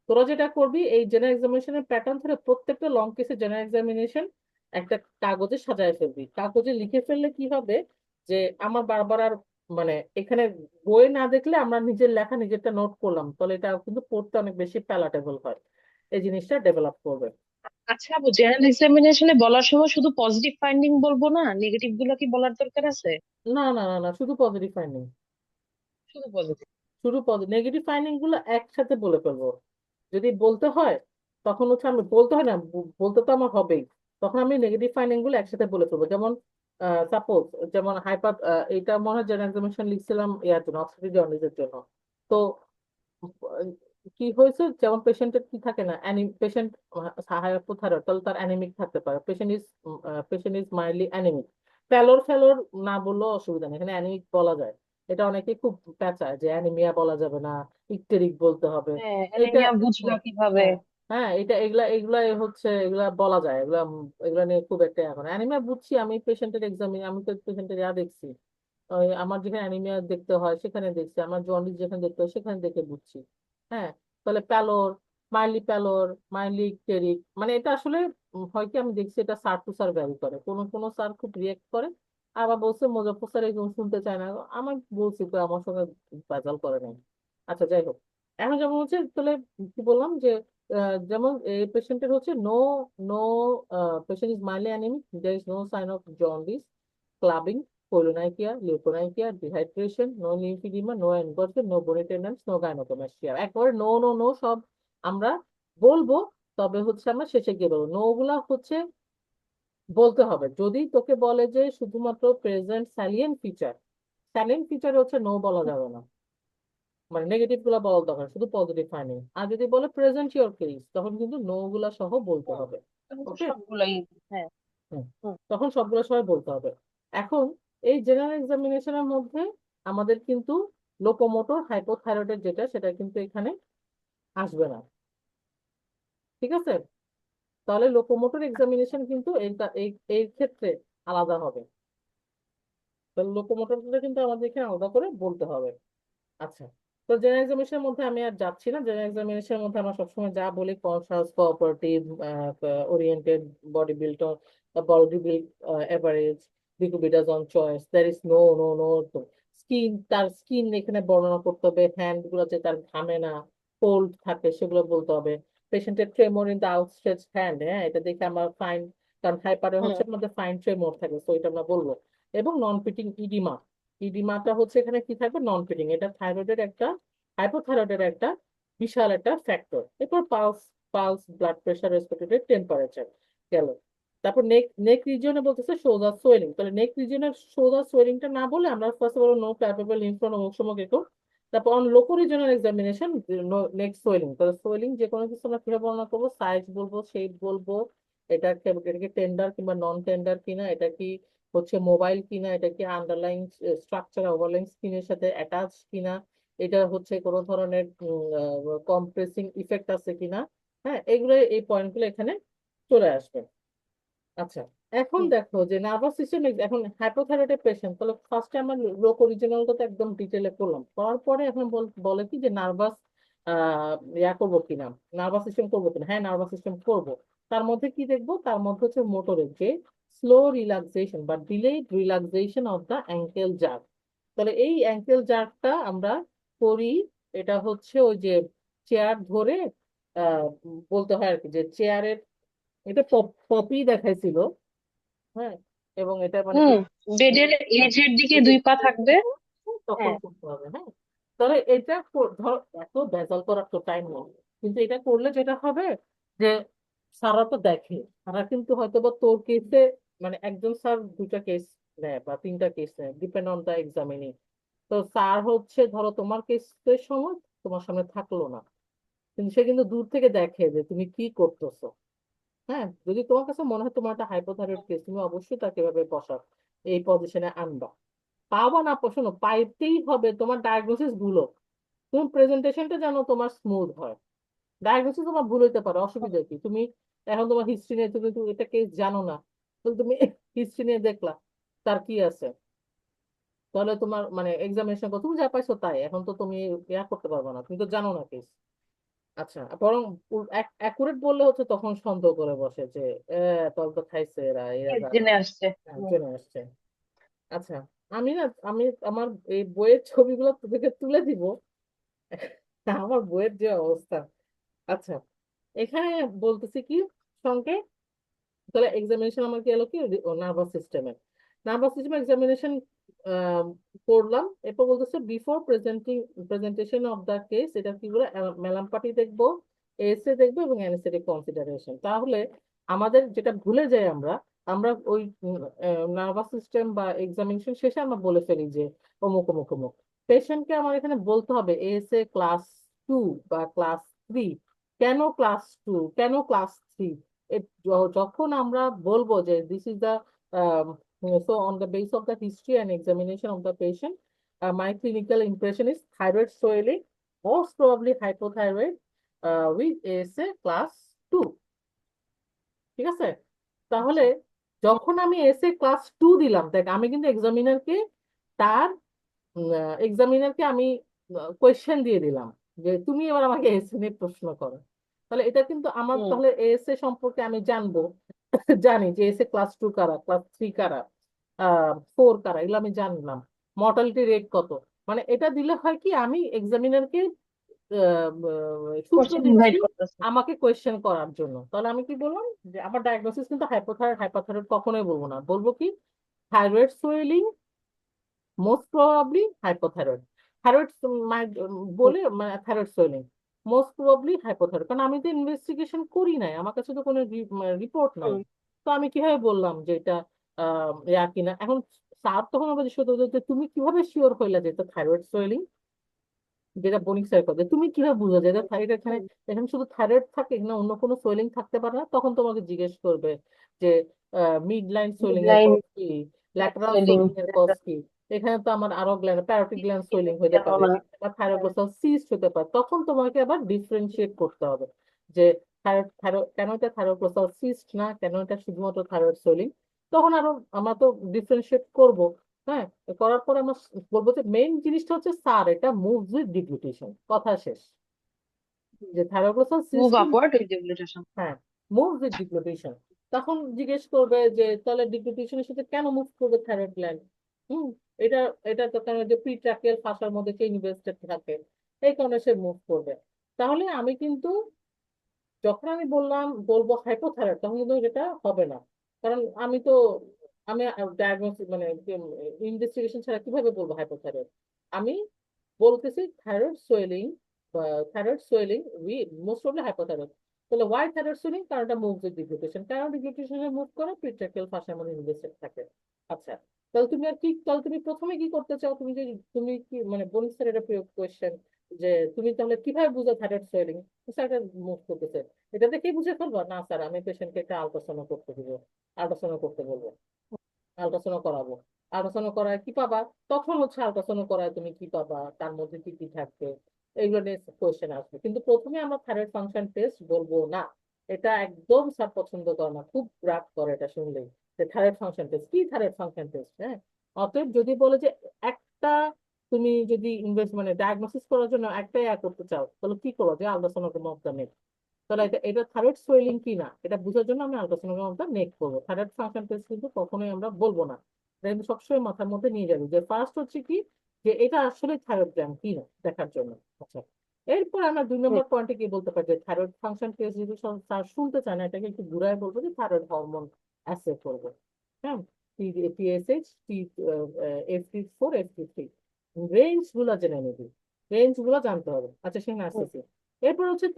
তোরা যেটা করবি, এই জেনারেল এক্সামিনেশনের প্যাটার্ন ধরে প্রত্যেকটা লং কেসে জেনারেল এক্সামিনেশন একটা কাগজে সাজায় ফেলবি। কাগজে লিখে ফেললে কি হবে, যে আমার বারবার আর মানে এখানে বই না দেখলে আমরা নিজের লেখা নিজেরটা নোট করলাম, তাহলে এটা কিন্তু পড়তে অনেক বেশি প্যালাটেবল হয়, এই জিনিসটা ডেভেলপ করবে। আচ্ছা আপু, জেনারেল এক্সামিনেশনে বলার সময় শুধু পজিটিভ ফাইন্ডিং বলবো না, নেগেটিভ গুলো কি বলার দরকার আছে? না না না না, শুধু পজিটিভ ফাইন্ডিং, শুধু পজিটিভ। শুধু পজিটিভ, নেগেটিভ ফাইন্ডিং গুলো একসাথে বলে ফেলবো। যদি বলতে হয় তখন হচ্ছে আমি বলতে হয় না, বলতে তো আমার হবেই, তখন আমি নেগেটিভ ফাইন্ডিং গুলো একসাথে বলে ফেলবো। যেমন সাপোজ, যেমন হাইপার, এটা মনে হয় জেনারেল এক্সামিনেশন লিখছিলাম ইয়ার জন্য, অক্সিডেন্ট জন্ডিসের জন্য। তো আহ, কি হয়েছে, যেমন পেশেন্টের কি থাকে না, পেশেন্ট হাইপোথাইরয়েড, তাহলে তার অ্যানিমিক থাকতে পারে, পেশেন্ট ইজ মাইল্ডলি অ্যানিমিক। ফ্যালোর ফ্যালোর না বললেও অসুবিধা নেই, এখানে অ্যানিমিক বলা যায়। এটা অনেকে খুব পেঁচায় যে অ্যানিমিয়া বলা যাবে না, ইকটেরিক বলতে হবে। হ্যাঁ, এটা অ্যানিমিয়া বুঝবা কিভাবে? হ্যাঁ, হ্যাঁ, এটা এগুলা এগুলা হচ্ছে এগুলা বলা যায়, এগুলা এগুলা নিয়ে খুব একটা এখন অ্যানিমিয়া বুঝছি, আমি পেশেন্টের এক্সামিন, আমি তো পেশেন্টের দেখছি, ওই আমার যেখানে অ্যানিমিয়া দেখতে হয় সেখানে দেখছি, আমার জন্ডিস যেখানে দেখতে হয় সেখানে দেখে বুঝছি। হ্যাঁ, তাহলে প্যালোর, মাইল্ডলি ইকটেরিক, মানে এটা আসলে হয় কি, আমি দেখছি এটা স্যার টু স্যার ভ্যারি করে, কোন কোন স্যার খুব রিয়েক্ট করে, আবার বলছে মোজাফফর স্যার এরকম শুনতে চায় না। আমার বলছি তো আমার সঙ্গে ভেজাল করে নাই। আচ্ছা, যাই হোক, এখন যেমন হচ্ছে তাহলে কি বললাম যে যেমন এই পেশেন্টের হচ্ছে no no patient is mildly anaemic, there is no sign of jaundice, clubbing, koilonychia, leukonychia, dehydration, no lymphoedema, no engulfment, no bony tenderness, no gynaecomastia. একবারে নো নো নো সব আমরা বলবো, তবে হচ্ছে আমরা শেষে গিয়ে বলবো নো গুলা হচ্ছে বলতে হবে। যদি তোকে বলে যে শুধুমাত্র present salient feature, salient feature হচ্ছে নো বলা যাবে না, মানে নেগেটিভ গুলা বলা দরকার, শুধু পজিটিভ ফাইন্ডিং। আর যদি বলে প্রেজেন্ট ইওর কেস, তখন কিন্তু নো গুলা সহ বলতে হুম, হবে। তখন তো ওকে, সবগুলাই। হ্যাঁ। হুম তখন সবগুলো সবাই বলতে হবে। এখন এই জেনারেল এক্সামিনেশনের মধ্যে আমাদের কিন্তু লোকোমোটর হাইপোথাইরয়েডের যেটা, সেটা কিন্তু এখানে আসবে না। ঠিক আছে, তাহলে লোকোমোটর এক্সামিনেশন কিন্তু এই এই ক্ষেত্রে আলাদা হবে। তাহলে লোকোমোটরটা কিন্তু আমাদের এখানে আলাদা করে বলতে হবে। আচ্ছা, তো জেনারেল এক্সামিনেশনের মধ্যে আমি আর যাচ্ছি না। জেনারেল এক্সামিনেশনের মধ্যে আমরা সবসময় যা বলি conscious, cooperative, oriented, body build, body build, average, decubitus on choice, there is no no no. Skin, তার স্কিন এখানে বর্ণনা করতে হবে, হ্যান্ড গুলো যে তার ঘামে না, কোল্ড থাকে, সেগুলো বলতে হবে। পেশেন্টের ট্রেমর ইন দা আউটস্ট্রেচ হ্যান্ড, হ্যাঁ, এটা দেখে আমরা ফাইন, কারণ হাইপারে হুম হচ্ছে আমাদের ফাইন ট্রেমর থাকে, তো এটা আমরা বলবো। এবং নন ফিটিং ইডিমা, ইডিমাটা হচ্ছে এখানে কি থাকবে, নন ফিটিং, এটা থাইরয়েডের একটা, হাইপোথাইরয়েডের একটা বিশাল একটা ফ্যাক্টর। এরপর pulse, pulse, blood pressure, respiratory temperature গেল। তারপর নেক, নেক রিজিয়নে বলতেছে সোজা সোয়েলিং, তাহলে নেক রিজিয়নের সোজা সোয়েলিংটা না বলে আমরা first of all no palpable lymph node, অমুক সমক এরকম। তারপর on loco regional examination, neck swelling, তাহলে সোয়েলিং যে কোনো কিছু আমরা কিভাবে বর্ণনা করবো, সাইজ বলবো, শেপ বলবো, এটা কি টেন্ডার কিংবা নন টেন্ডার কিনা, এটা কি হচ্ছে মোবাইল কিনা, এটা কি আন্ডারলাইন স্ট্রাকচার ওভারলাইন স্কিনের সাথে অ্যাটাচ কিনা, এটা হচ্ছে কোনো ধরনের কম্প্রেসিং ইফেক্ট আছে কিনা। হ্যাঁ, এগুলো, এই পয়েন্টগুলো এখানে চলে আসবে। আচ্ছা, এখন হুম দেখো যে নার্ভাস সিস্টেম, এখন হাইপোথাইরয়েডের পেশেন্ট, তাহলে ফার্স্টে আমরা লোক অরিজিনালটা তো একদম ডিটেলে করলাম, করার পরে এখন বলে কি যে নার্ভাস ইয়া করবো কিনা, নার্ভাস সিস্টেম করবো কিনা। হ্যাঁ, নার্ভাস সিস্টেম করবো। তার মধ্যে কি দেখবো, তার মধ্যে হচ্ছে মোটরের যে স্লো রিল্যাক্সেশন বা delayed relaxation of the ankle jerk. তাহলে এই অ্যাঙ্কেল জার্কটা আমরা করি, এটা হচ্ছে ওই যে চেয়ার ধরে বলতে হয় আর কি, যে চেয়ারের, এটা পপি দেখাইছিল। হ্যাঁ, এবং এটা মানে হুম হ্যাঁ, বেডের এজের দিকে দুই পা থাকবে। তখন হ্যাঁ। করতে হবে। হ্যাঁ, তাহলে এটা ধর, এত ভেজাল করার তো টাইম নেই, কিন্তু এটা করলে যেটা হবে যে সারা তো দেখে, সারা কিন্তু হয়তো বা তোর কেসে, মানে একজন স্যার দুইটা কেস নেয় বা তিনটা কেস নেয়, ডিপেন্ড অন দা এক্সামিনিং। তো স্যার হচ্ছে ধরো তোমার কেসের সময় তোমার সামনে থাকলো না, কিন্তু সে কিন্তু দূর থেকে দেখে যে তুমি কি করতেছো। হ্যাঁ, যদি তোমার কাছে মনে হয় তোমার একটা হাইপোথাইরয়েড কেস, তুমি অবশ্যই তাকে এভাবে বসাও, এই পজিশনে আনবা। পাবা না, শোনো, পাইতেই হবে, তোমার ডায়াগনোসিস ভুল হোক, তুমি প্রেজেন্টেশনটা যেন তোমার স্মুথ হয়। ডায়াগনোসিস তোমার ভুল হইতে পারে, অসুবিধা কি, তুমি এখন তোমার হিস্ট্রি নিয়ে, তুমি তো এটা কেস জানো না, তো তুমি হিস্ট্রি নিয়ে দেখলা তার কি আছে, তাহলে তোমার মানে এক্সামিনেশন তুমি যা পাইছো তাই, এখন তো তুমি ইয়া করতে পারবে না, তুমি তো জানো না কেস। আচ্ছা, বরং অ্যাকুরেট বললে হচ্ছে তখন সন্দেহ করে বসে যে তল তো খাইছে এরা, এরা কেস জানে, জেনে আসছে। হুম জেনে আসছে। আচ্ছা, আমি না, আমি আমার এই বইয়ের ছবিগুলো তোদেরকে তুলে দিব, আমার বইয়ের যে অবস্থা। আচ্ছা, এখানে বলতেছি কি সঙ্গে, তাহলে এক্সামিনেশন আমার কি এলো কি, নার্ভাস সিস্টেমের, নার্ভাস সিস্টেম এক্সামিনেশন করলাম। এরপর বলতেছে before presentation of the case, এটা কি বলে, মেলাম্পাটি দেখবো, এসে দেখবো, এবং অ্যানেস্থেটিক কনসিডারেশন। তাহলে আমাদের যেটা ভুলে যাই আমরা, আমরা ওই নার্ভাস সিস্টেম বা এক্সামিনেশন শেষে আমরা বলে ফেলি যে অমুক অমুক অমুক। পেশেন্টকে আমার এখানে বলতে হবে এসে ক্লাস 2 বা ক্লাস 3। কেন ক্লাস 2, কেন ক্লাস 3? যখন আমরা বলবো যে this is the, so on the basis of the history and examination of the patient, my clinical impression is thyroid swelling, most probably hypothyroid, with ASA class 2। ঠিক আছে, তাহলে আচ্ছা। হুম যখন আমি এসে ক্লাস 2 দিলাম, দেখ আমি কিন্তু এক্সামিনারকে, তার এক্সামিনারকে আমি কোয়েশ্চেন দিয়ে দিলাম যে তুমি এবার আমাকে এসে নিয়ে প্রশ্ন করো। তাহলে এটা কিন্তু আমার, হুম তাহলে এসে সম্পর্কে আমি জানবো, জানি যে এসে ক্লাস 2 কারা, ক্লাস 3 কারা, 4 কারা, এগুলো আমি জানলাম। মর্টালিটি রেট কত, মানে এটা দিলে হয় কি, আমি এক্সামিনারকে সূত্র কোশ্চেন দিচ্ছি ইনভাইট করতেছে। আমাকে কোয়েশ্চেন করার জন্য। তাহলে আমি কি বললাম যে আমার ডায়াগনোসিস কিন্তু হাইপোথাইরয়েড হাইপারথাইরয়েড কখনোই বলবো না, বলবো কি thyroid swelling, most probably hypothyroid. Thyroid বলে মানে thyroid swelling, most probably hypothyroid, কারণ আমি তো ইনভেস্টিগেশন করি নাই, আমার কাছে তো কোনো রিপোর্ট নাই। হুম। তো আমি কিভাবে বললাম যে এটা ইয়া কিনা? এখন স্যার তখন আমাদের সাথে বলতো যে তুমি কিভাবে শিওর হইলা যে এটা থাইরয়েড সোয়েলিং, যেটা বণিক স্যার কথা, তুমি কিভাবে বুঝো যে এটা থাইরয়েড, এখানে এখানে শুধু থাইরয়েড থাকে, এখানে অন্য কোনো সোয়েলিং থাকতে পারে না? তখন তোমাকে জিজ্ঞেস করবে যে মিড লাইন সোয়েলিং এর মিডলাইন কজ কি, ল্যাটেরাল সোয়েলিং সোয়েলিং এর কজ কি, এখানে তো আমার আরো গ্ল্যান্ড প্যারোটিড গ্ল্যান্ড সোয়েলিং হতে কেন পারে, না? বা থাইরোগ্লোসাল সিস্ট হতে পারে। তখন তোমাকে আবার ডিফারেন্সিয়েট করতে হবে যে থাইরয়েড থাইরয়েড কেন এটা থাইরোগ্লোসাল সিস্ট না, কেন এটা শুধুমাত্র থাইরয়েড সোয়েলিং। তখন আরো আমরা তো ডিফারেন্সিয়েট করব। হ্যাঁ, করার পরে আমরা বলবো যে মেইন জিনিসটা হচ্ছে স্যার এটা মুভস উইথ ডিগ্লুটেশন, কথা শেষ। যে thyroglossal move system, upward with deglutition. হ্যাঁ, মুভস উইথ ডিগ্লুটেশন। তখন জিজ্ঞেস করবে যে তাহলে ডিগ্লুটেশনের সাথে কেন মুভ করবে থাইরয়েড গ্ল্যান্ড? হুম, এটা এটা তো কারণ যে প্রিট্রাকিয়াল ফাসার মধ্যে চেইন ইনভেস্টেড থাকে, এই কারণে সে মুভ করবে। তাহলে আমি কিন্তু যখন আমি বলবো হাইপোথাইরয়েড, তখন কিন্তু এটা হবে না, কারণ আমি ডায়াগনোসিস মানে ইনভেস্টিগেশন ছাড়া কিভাবে বলবো হাইপোথাইরয়েড? আমি বলতেছি thyroid swelling, thyroid swelling most probably hypothyroid. তাহলে ওয়াই থাইরয়েড সোয়েলিং? কারণ এটা মুভ উইথ ডিগ্লুটেশন, কারণ ডিগ্লুটেশনে মুভ করে প্রিট্রাকিয়াল ফাঁসার মধ্যে ইনভেস্টেড থাকে। আচ্ছা, তাহলে তুমি প্রথমে কি করতে চাও? তুমি কি মানে বনিক স্যার এটা প্রিয় কোয়েশ্চেন যে তুমি তাহলে কিভাবে বুঝো থাইরয়েড সোয়েলিং? স্যার এটা মুভ করতেছে, এটা দেখেই বুঝে ফেলবো? না স্যার, আমি পেশেন্টকে একটা আল্ট্রাসাউন্ড করতে দিব, আল্ট্রাসাউন্ড করতে বলবো, আল্ট্রাসাউন্ড করাবো। আল্ট্রাসাউন্ড করায় কি পাবা? তখন হচ্ছে আল্ট্রাসাউন্ড করায় তুমি কি পাবা, তার মধ্যে কি কি থাকবে, এগুলো নিয়ে কোয়েশ্চেন আসবে। কিন্তু প্রথমে আমরা থাইরয়েড ফাংশন টেস্ট বলবো না। এটা একদম স্যার পছন্দ করে না, খুব রাগ করে এটা শুনলেই, যে থাইরয়েড ফাংশন টেস্ট কি, থাইরয়েড ফাংশন টেস্ট? হ্যাঁ, অতএব যদি বলে যে একটা, তুমি যদি ইনভেস্ট মানে ডায়াগনোসিস করার জন্য একটাই করতে চাও, তাহলে কি করবো? যে আল্ট্রাসোনোগ্রাম নেক। তাহলে এটা থাইরয়েড সোয়েলিং কি না এটা বোঝার জন্য আমি আল্ট্রাসোনোগ্রামটা নেক করবো। থাইরয়েড ফাংশন টেস্ট কিন্তু কখনোই আমরা বলবো না। এটা কিন্তু সবসময় মাথার মধ্যে নিয়ে যাবে যে ফার্স্ট হচ্ছে কি, যে এটা আসলে থাইরয়েড গ্ল্যান্ড কি না দেখার জন্য। আচ্ছা, এরপর আমরা 2 নম্বর পয়েন্টে কি বলতে পারি? যে থাইরয়েড ফাংশন টেস্ট যদি স্যার শুনতে চায় না, এটাকে একটু ঘুরায় বলবো যে থাইরয়েড হরমোন অ্যাসে করবো। হ্যাঁ, টিএসএইচ, FT4, FT3 রেঞ্জ গুলা জেনে নিবি, রেঞ্জ গুলা জানতে হবে। আচ্ছা, সেখানে আসতেছি। এরপর হচ্ছে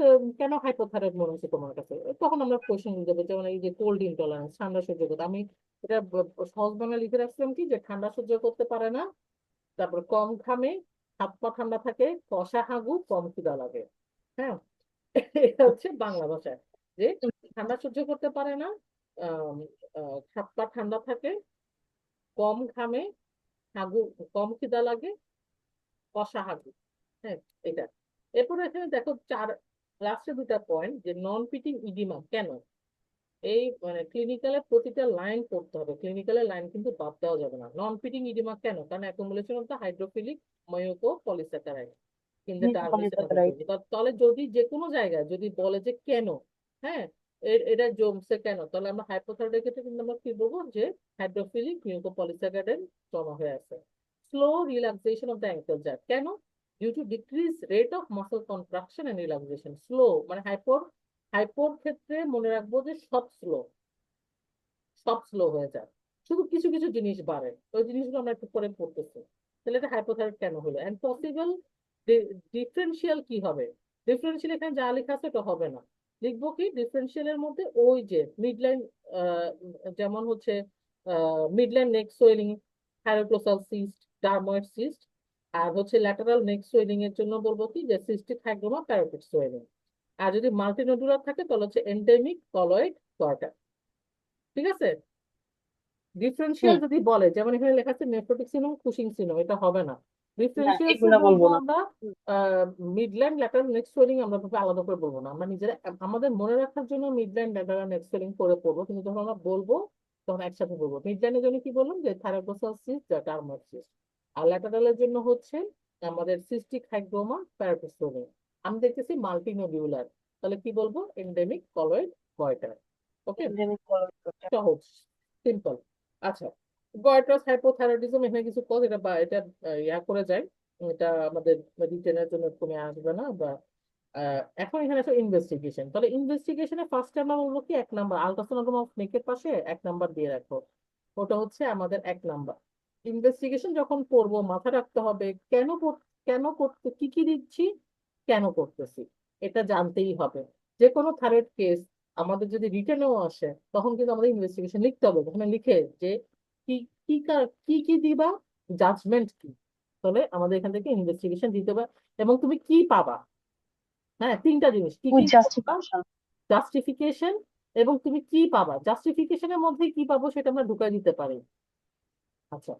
কেন হাইপোথাইরয়েড মনে হচ্ছে তোমার কাছে? তখন আমরা কোশ্চেন দেবো, যেমন এই যে কোল্ড ইনটলারেন্স, ঠান্ডা সহ্য করতে। আমি এটা সহজ বাংলা লিখে রাখছিলাম কি, যে ঠান্ডা সহ্য করতে পারে না, তারপর কম ঘামে, হাত পা ঠান্ডা থাকে, কষা হাগু, কম খিদা লাগে। হ্যাঁ, এটা হচ্ছে বাংলা ভাষায়, যে ঠান্ডা সহ্য করতে পারে না, আহ হাত পা ঠান্ডা থাকে, কম ঘামে, হাগু, কম খিদা লাগে, কষা হাগু। হ্যাঁ, এটা। এরপরে এখানে দেখো লাস্টে 2টা পয়েন্ট, যে নন পিটিং ইডিমা কেন? এই মানে ক্লিনিক্যালে প্রতিটা লাইন পড়তে হবে, ক্লিনিক্যালের লাইন কিন্তু বাদ দেওয়া যাবে না। নন পিটিং ইডিমা কেন? কারণ accumulation of the hydrophilic mucopolysaccharide in the termination of right. The. তাহলে যদি যে কোনো জায়গায় যদি বলে যে কেন, হ্যাঁ, এটা জমছে কেন, তাহলে আমরা হাইপোথাইরয়েডের ক্ষেত্রে কিন্তু আমরা কি বলবো? যে হাইড্রোফিলিক মিউকো পলিস্যাকারাইড জমা হয়ে আছে। Slow relaxation of the ankle jerk কেন? Due to decrease rate of muscle contraction and relaxation. Slow মানে হাইপোর ক্ষেত্রে মনে রাখবো যে সব স্লো হয়ে যায়, শুধু কিছু কিছু জিনিস বাড়ে, ওই জিনিসগুলো আমরা একটু পরে পড়তেছি। তাহলে এটা হাইপোথাইরয়েড কেন হলো? এন্ড পসিবল ডিফারেন্সিয়াল কি হবে? ডিফারেন্সিয়াল এখানে যা লেখা আছে এটা হবে না, লিখবো কি ডিফারেন্সিয়ালের মধ্যে ওই যে মিডলাইন, যেমন হচ্ছে midline neck swelling, thyroglossal cyst, dermoid cyst. আর হচ্ছে ল্যাটারাল নেক সোয়েলিং এর জন্য বলবো কি, যে সিস্টিক হাইগ্রোমা প্যারোটিড সোয়েলিং। আর যদি মাল্টিনোডুলার থাকে তাহলে হচ্ছে এন্ডেমিক কলয়েড গয়টার। ঠিক আছে? ডিফারেন্সিয়াল হুম। যদি বলে, যেমন এখানে লেখা আছে নেফ্রোটিক সিনড্রোম, কুশিং সিনড্রোম, এটা হবে না। না, ডিফারেন্সিয়ালস এগুলা বলবো বলবো না। আমরা মিডল্যান্ড ল্যাটারাল নেক সোয়েলিং, আমরা ভাবে আলাদা করে বলবো না। আমরা নিজেরা আমাদের মনে রাখার জন্য মিডল্যান্ড ল্যাটারাল নেক সোয়েলিং করে পড়বো, কিন্তু যখন আমরা বলবো তখন একসাথে বলবো। মিডল্যান্ডের জন্য কি বললাম? যে থাইরোগ্লোসাল সিস্ট, ডার্মার সিস্ট। আর ল্যাটারালের জন্য হচ্ছে আমাদের সিস্টিক হাইগ্রোমা প্যারোটিড সোয়েলিং। আমি দেখতেছি মাল্টিনোডিউলার, তাহলে কি বলবো? Endemic colloid goitre. Okay, endemic কলোরেক্টর। সহজ, সিম্পল। আচ্ছা, গয়ট্রাস হাইপোথাইরয়েডিজম, এখানে কিছু কজ, এটা বা এটা ইয়া করে যায়, এটা আমাদের রিটেনের জন্য কমে আসবে না, বা এখন এখানে আছে ইনভেস্টিগেশন। তাহলে ইনভেস্টিগেশনে ফার্স্ট আমরা বলবো কি, 1 নাম্বার আলট্রাসোনোগ্রাম অফ নেকের পাশে 1 নাম্বার দিয়ে রাখো, ওটা হচ্ছে আমাদের 1 নাম্বার। ইনভেস্টিগেশন যখন করব মাথায় রাখতে হবে কেন করতে, কি কি দিচ্ছি, কেন করতেছি, এটা জানতেই হবে। যে কোনো থার্ড কেস আমাদের যদি রিটেনেও আসে, তখন কিন্তু আমাদের ইনভেস্টিগেশন লিখতে হবে, ওখানে লিখে যে কি কি কি দিবা, জাজমেন্ট কি। তাহলে আমাদের এখান থেকে ইনভেস্টিগেশন দিতে হবে, এবং তুমি কি পাবা। হ্যাঁ, 3টা জিনিস, কি কি উইথ পাবা, জাস্টিফিকেশন। জাস্টিফিকেশন, এবং তুমি কি পাবা। জাস্টিফিকেশনের মধ্যে কি পাবো সেটা আমরা ঢুকাই দিতে পারি। আচ্ছা,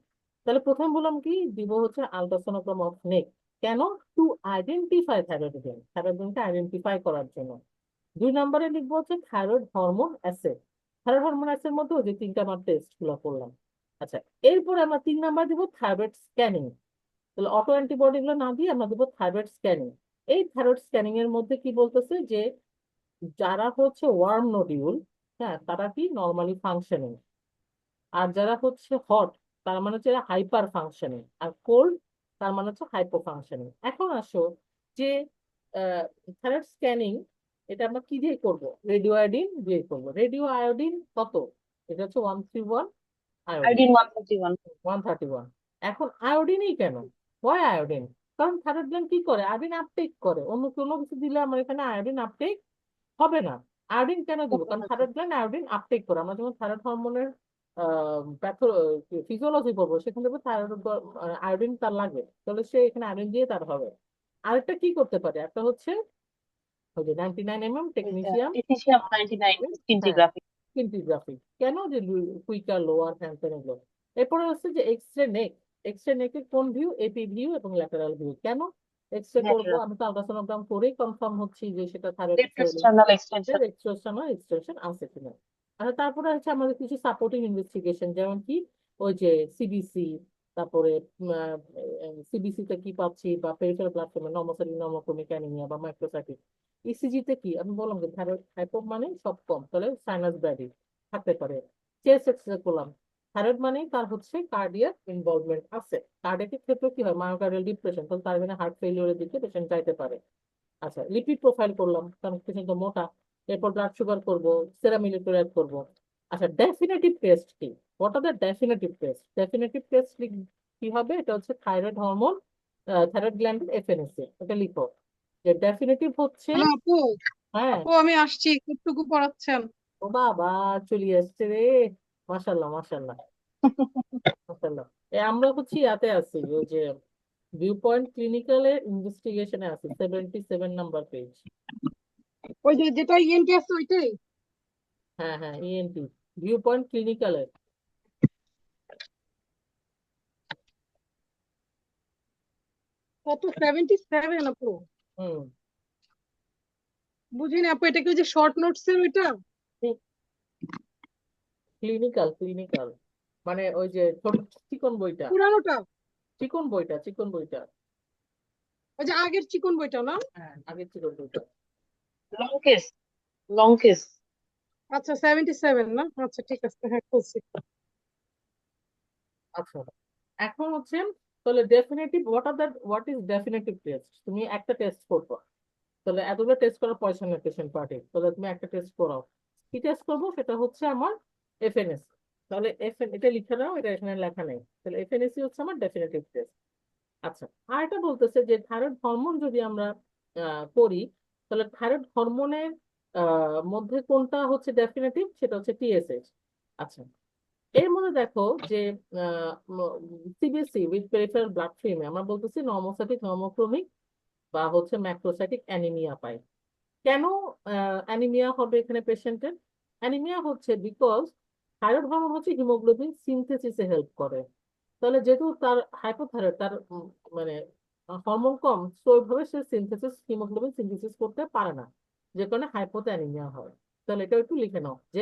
তাহলে প্রথম বললাম কি দিব হচ্ছে আলট্রাসোনোগ্রাম অফ নেক। কেন? টু আইডেন্টিফাই থাইরয়েড, থাইরয়েডকে আইডেন্টিফাই করার জন্য। 2 নম্বরে লিখবো হচ্ছে thyroid hormone assay. Thyroid hormone অ্যাসের মধ্যে ওই যে 3টা আমার টেস্ট গুলো করলাম। আচ্ছা, এরপরে আমরা 3 নাম্বার দিব থাইরয়েড স্ক্যানিং। তাহলে অটো অ্যান্টিবডি গুলো না দিয়ে আমরা দেবো থাইরয়েড স্ক্যানিং। এই থাইরয়েড স্ক্যানিং এর মধ্যে কি বলতেছে যে যারা হচ্ছে ওয়ার্ম নোডিউল, হ্যাঁ, তারা কি নর্মালি ফাংশনিং, আর যারা হচ্ছে হট, তার মানে হচ্ছে হাইপার ফাংশনিং, আর কোল্ড তার মানে হচ্ছে হাইপো ফাংশনিং। এখন আসো যে থাইরয়েড স্ক্যানিং, এটা আমরা কি দিয়ে করব? রেডিও আয়োডিন দিয়ে করবো। রেডিও আয়োডিন কত? এটা হচ্ছে 131 আয়োডিন, আইডিন 131। 131। এখন আয়োডিনই কেন? হয় আয়োডিন, কারণ থাইরয়েড গ্ল্যান্ড কি করে, আয়োডিন আপটেক করে। অন্য কোনো কিছু দিলে আমার এখানে আয়োডিন আপটেক হবে না। আয়োডিন কেন দিব? কারণ থাইরয়েড গ্ল্যান্ড আয়োডিন আপটেক করে। আমরা যখন থাইরয়েড হরমোনের ফিজিওলজি পড়বো, সেখানে দেখবো থাইরয়েড আয়োডিন তার লাগে, তাহলে সে এখানে আয়োডিন দিয়ে তার হবে। আরেকটা কি করতে পারে, একটা হচ্ছে ওই যে 99 mm টেকনিশিয়াম। টেকনিশিয়াম 99 হ্যাঁ, স্কিনটিগ্রাফি। স্কিনটিগ্রাফি। কেন? যে কুইকার লোয়ার হ্যান্ড এগুলো। এরপরে হচ্ছে যে এক্সরে নেক। এক্সরে নেকের কোন ভিউ? এপি ভিউ এবং ল্যাটারাল ভিউ। কেন এক্সরে করবো? ল্যাটেরাল আমি তো আল্ট্রাসোনোগ্রাম করেই কনফার্ম হচ্ছি যে সেটা থাইরয়েড রেট্রোস্টার্নাল এক্সটেনশন। এক্সটেনশন আছে কিনা। আর তারপরে হচ্ছে আমাদের কিছু সাপোর্টিং ইনভেস্টিগেশন, যেমন কি ওই যে সিবিসি, তারপরে সিবিসি তে কি পাচ্ছি, বা পেরিফেরাল ব্লাড নমোসাইটিক নমোক্রমিক অ্যানিমিয়া বা মাইক্রোসাইটিক। ইসিজি তে কি আমি বললাম যে থাইরয়েড হাইপো মানে সব কম, তাহলে সাইনাস ব্যাডি থাকতে পারে। চেস্ট এক্সারসাইজ করলাম, থাইরয়েড মানে তার হচ্ছে কার্ডিয়াক ইনভলভমেন্ট আছে। কার্ডিয়াকের ক্ষেত্রে কি হয়, মায়োকার্ডিয়াল ডিপ্রেশন, তাহলে তার মানে হার্ট ফেলিওরের দিকে পেশেন্ট যাইতে পারে। আচ্ছা, লিপিড প্রোফাইল করলাম, কারণ পেশেন্ট তো মোটা। এরপর ব্লাড সুগার করবো, সেরাম ইলেক্ট্রোলাইট করবো। আচ্ছা, ডেফিনেটিভ টেস্ট কি? What are the definitive test? Definitive test কি হবে? এটা হচ্ছে থাইরয়েড হরমোন, থাইরয়েড গ্ল্যান্ডের এফএনএসি, এটা লিখো। যে ডেফিনেটিভ হচ্ছে, হ্যালো আপু। হ্যাঁ। আপু আমি আসছি, কতটুকু পড়াচ্ছেন? ও বাবা, চলে আসছে রে! মাশাল্লাহ মাশাল্লাহ মাশাল্লাহ। আমরা হচ্ছে ইয়াতে আছি, ওই যে ভিউ পয়েন্ট ক্লিনিক্যালের ইনভেস্টিগেশনে আছি, 77 নাম্বার পেজ। ওই যে যেটা ইএনটি আছে ওইটাই? হ্যাঁ হ্যাঁ, ইএনটি, ভিউ পয়েন্ট ক্লিনিক্যালের। কত, 77 আপু? হুম। বুঝিনি আপু, এটা কি ওই যে শর্ট নোটস এর ওইটা? ক্লিনিক্যাল ক্লিনিক্যাল মানে ওই যে ছোট চিকন বইটা, পুরানোটা? চিকন বইটা। ওই যে আগের চিকন বইটা না? হ্যাঁ, আগের চিকন বইটা। Long case, long case. আচ্ছা, 77 না? আচ্ছা ঠিক আছে, হ্যাঁ খুলছি। আচ্ছা, এখন হচ্ছে তাহলে definitive, what is definitive test? তুমি একটা টেস্ট করবে, তাহলে এতগুলো টেস্ট করার পয়সা নেই পেশেন্ট পার্টি, তাহলে তুমি একটা টেস্ট করাও। কি টেস্ট করবো? সেটা হচ্ছে আমার এফএনএস। তাহলে এটা লিখে নাও, এটা এখানে লেখা নেই। তাহলে এফএনএসি হচ্ছে আমার ডেফিনেটিভ টেস্ট। আচ্ছা, আর এটা বলতেছে যে থাইরয়েড হরমোন যদি আমরা করি, তাহলে থাইরয়েড হরমোনের মধ্যে কোনটা হচ্ছে ডেফিনেটিভ? সেটা হচ্ছে টিএসএইচ। আচ্ছা, এর মধ্যে দেখো যে সিবিসি উইথ পেরিফেরাল ব্লাড ফিল্মে আমরা বলতেছি নর্মোসাইটিক নর্মোক্রমিক বা হচ্ছে ম্যাক্রোসাইটিক অ্যানিমিয়া পাই। কেন অ্যানিমিয়া হবে এখানে পেশেন্টের? অ্যানিমিয়া হচ্ছে বিকজ থাইরয়েড হরমোন হচ্ছে হিমোগ্লোবিন সিনথেসিসে হেল্প করে। তাহলে যেহেতু তার হাইপোথাইরয়েড, তার মানে হরমোন কম, তো ওইভাবে সে হিমোগ্লোবিন সিনথেসিস করতে পারে না, যে কারণে হাইপোথ্যানিমিয়া হয়। তাহলে এটা একটু লিখে নাও যে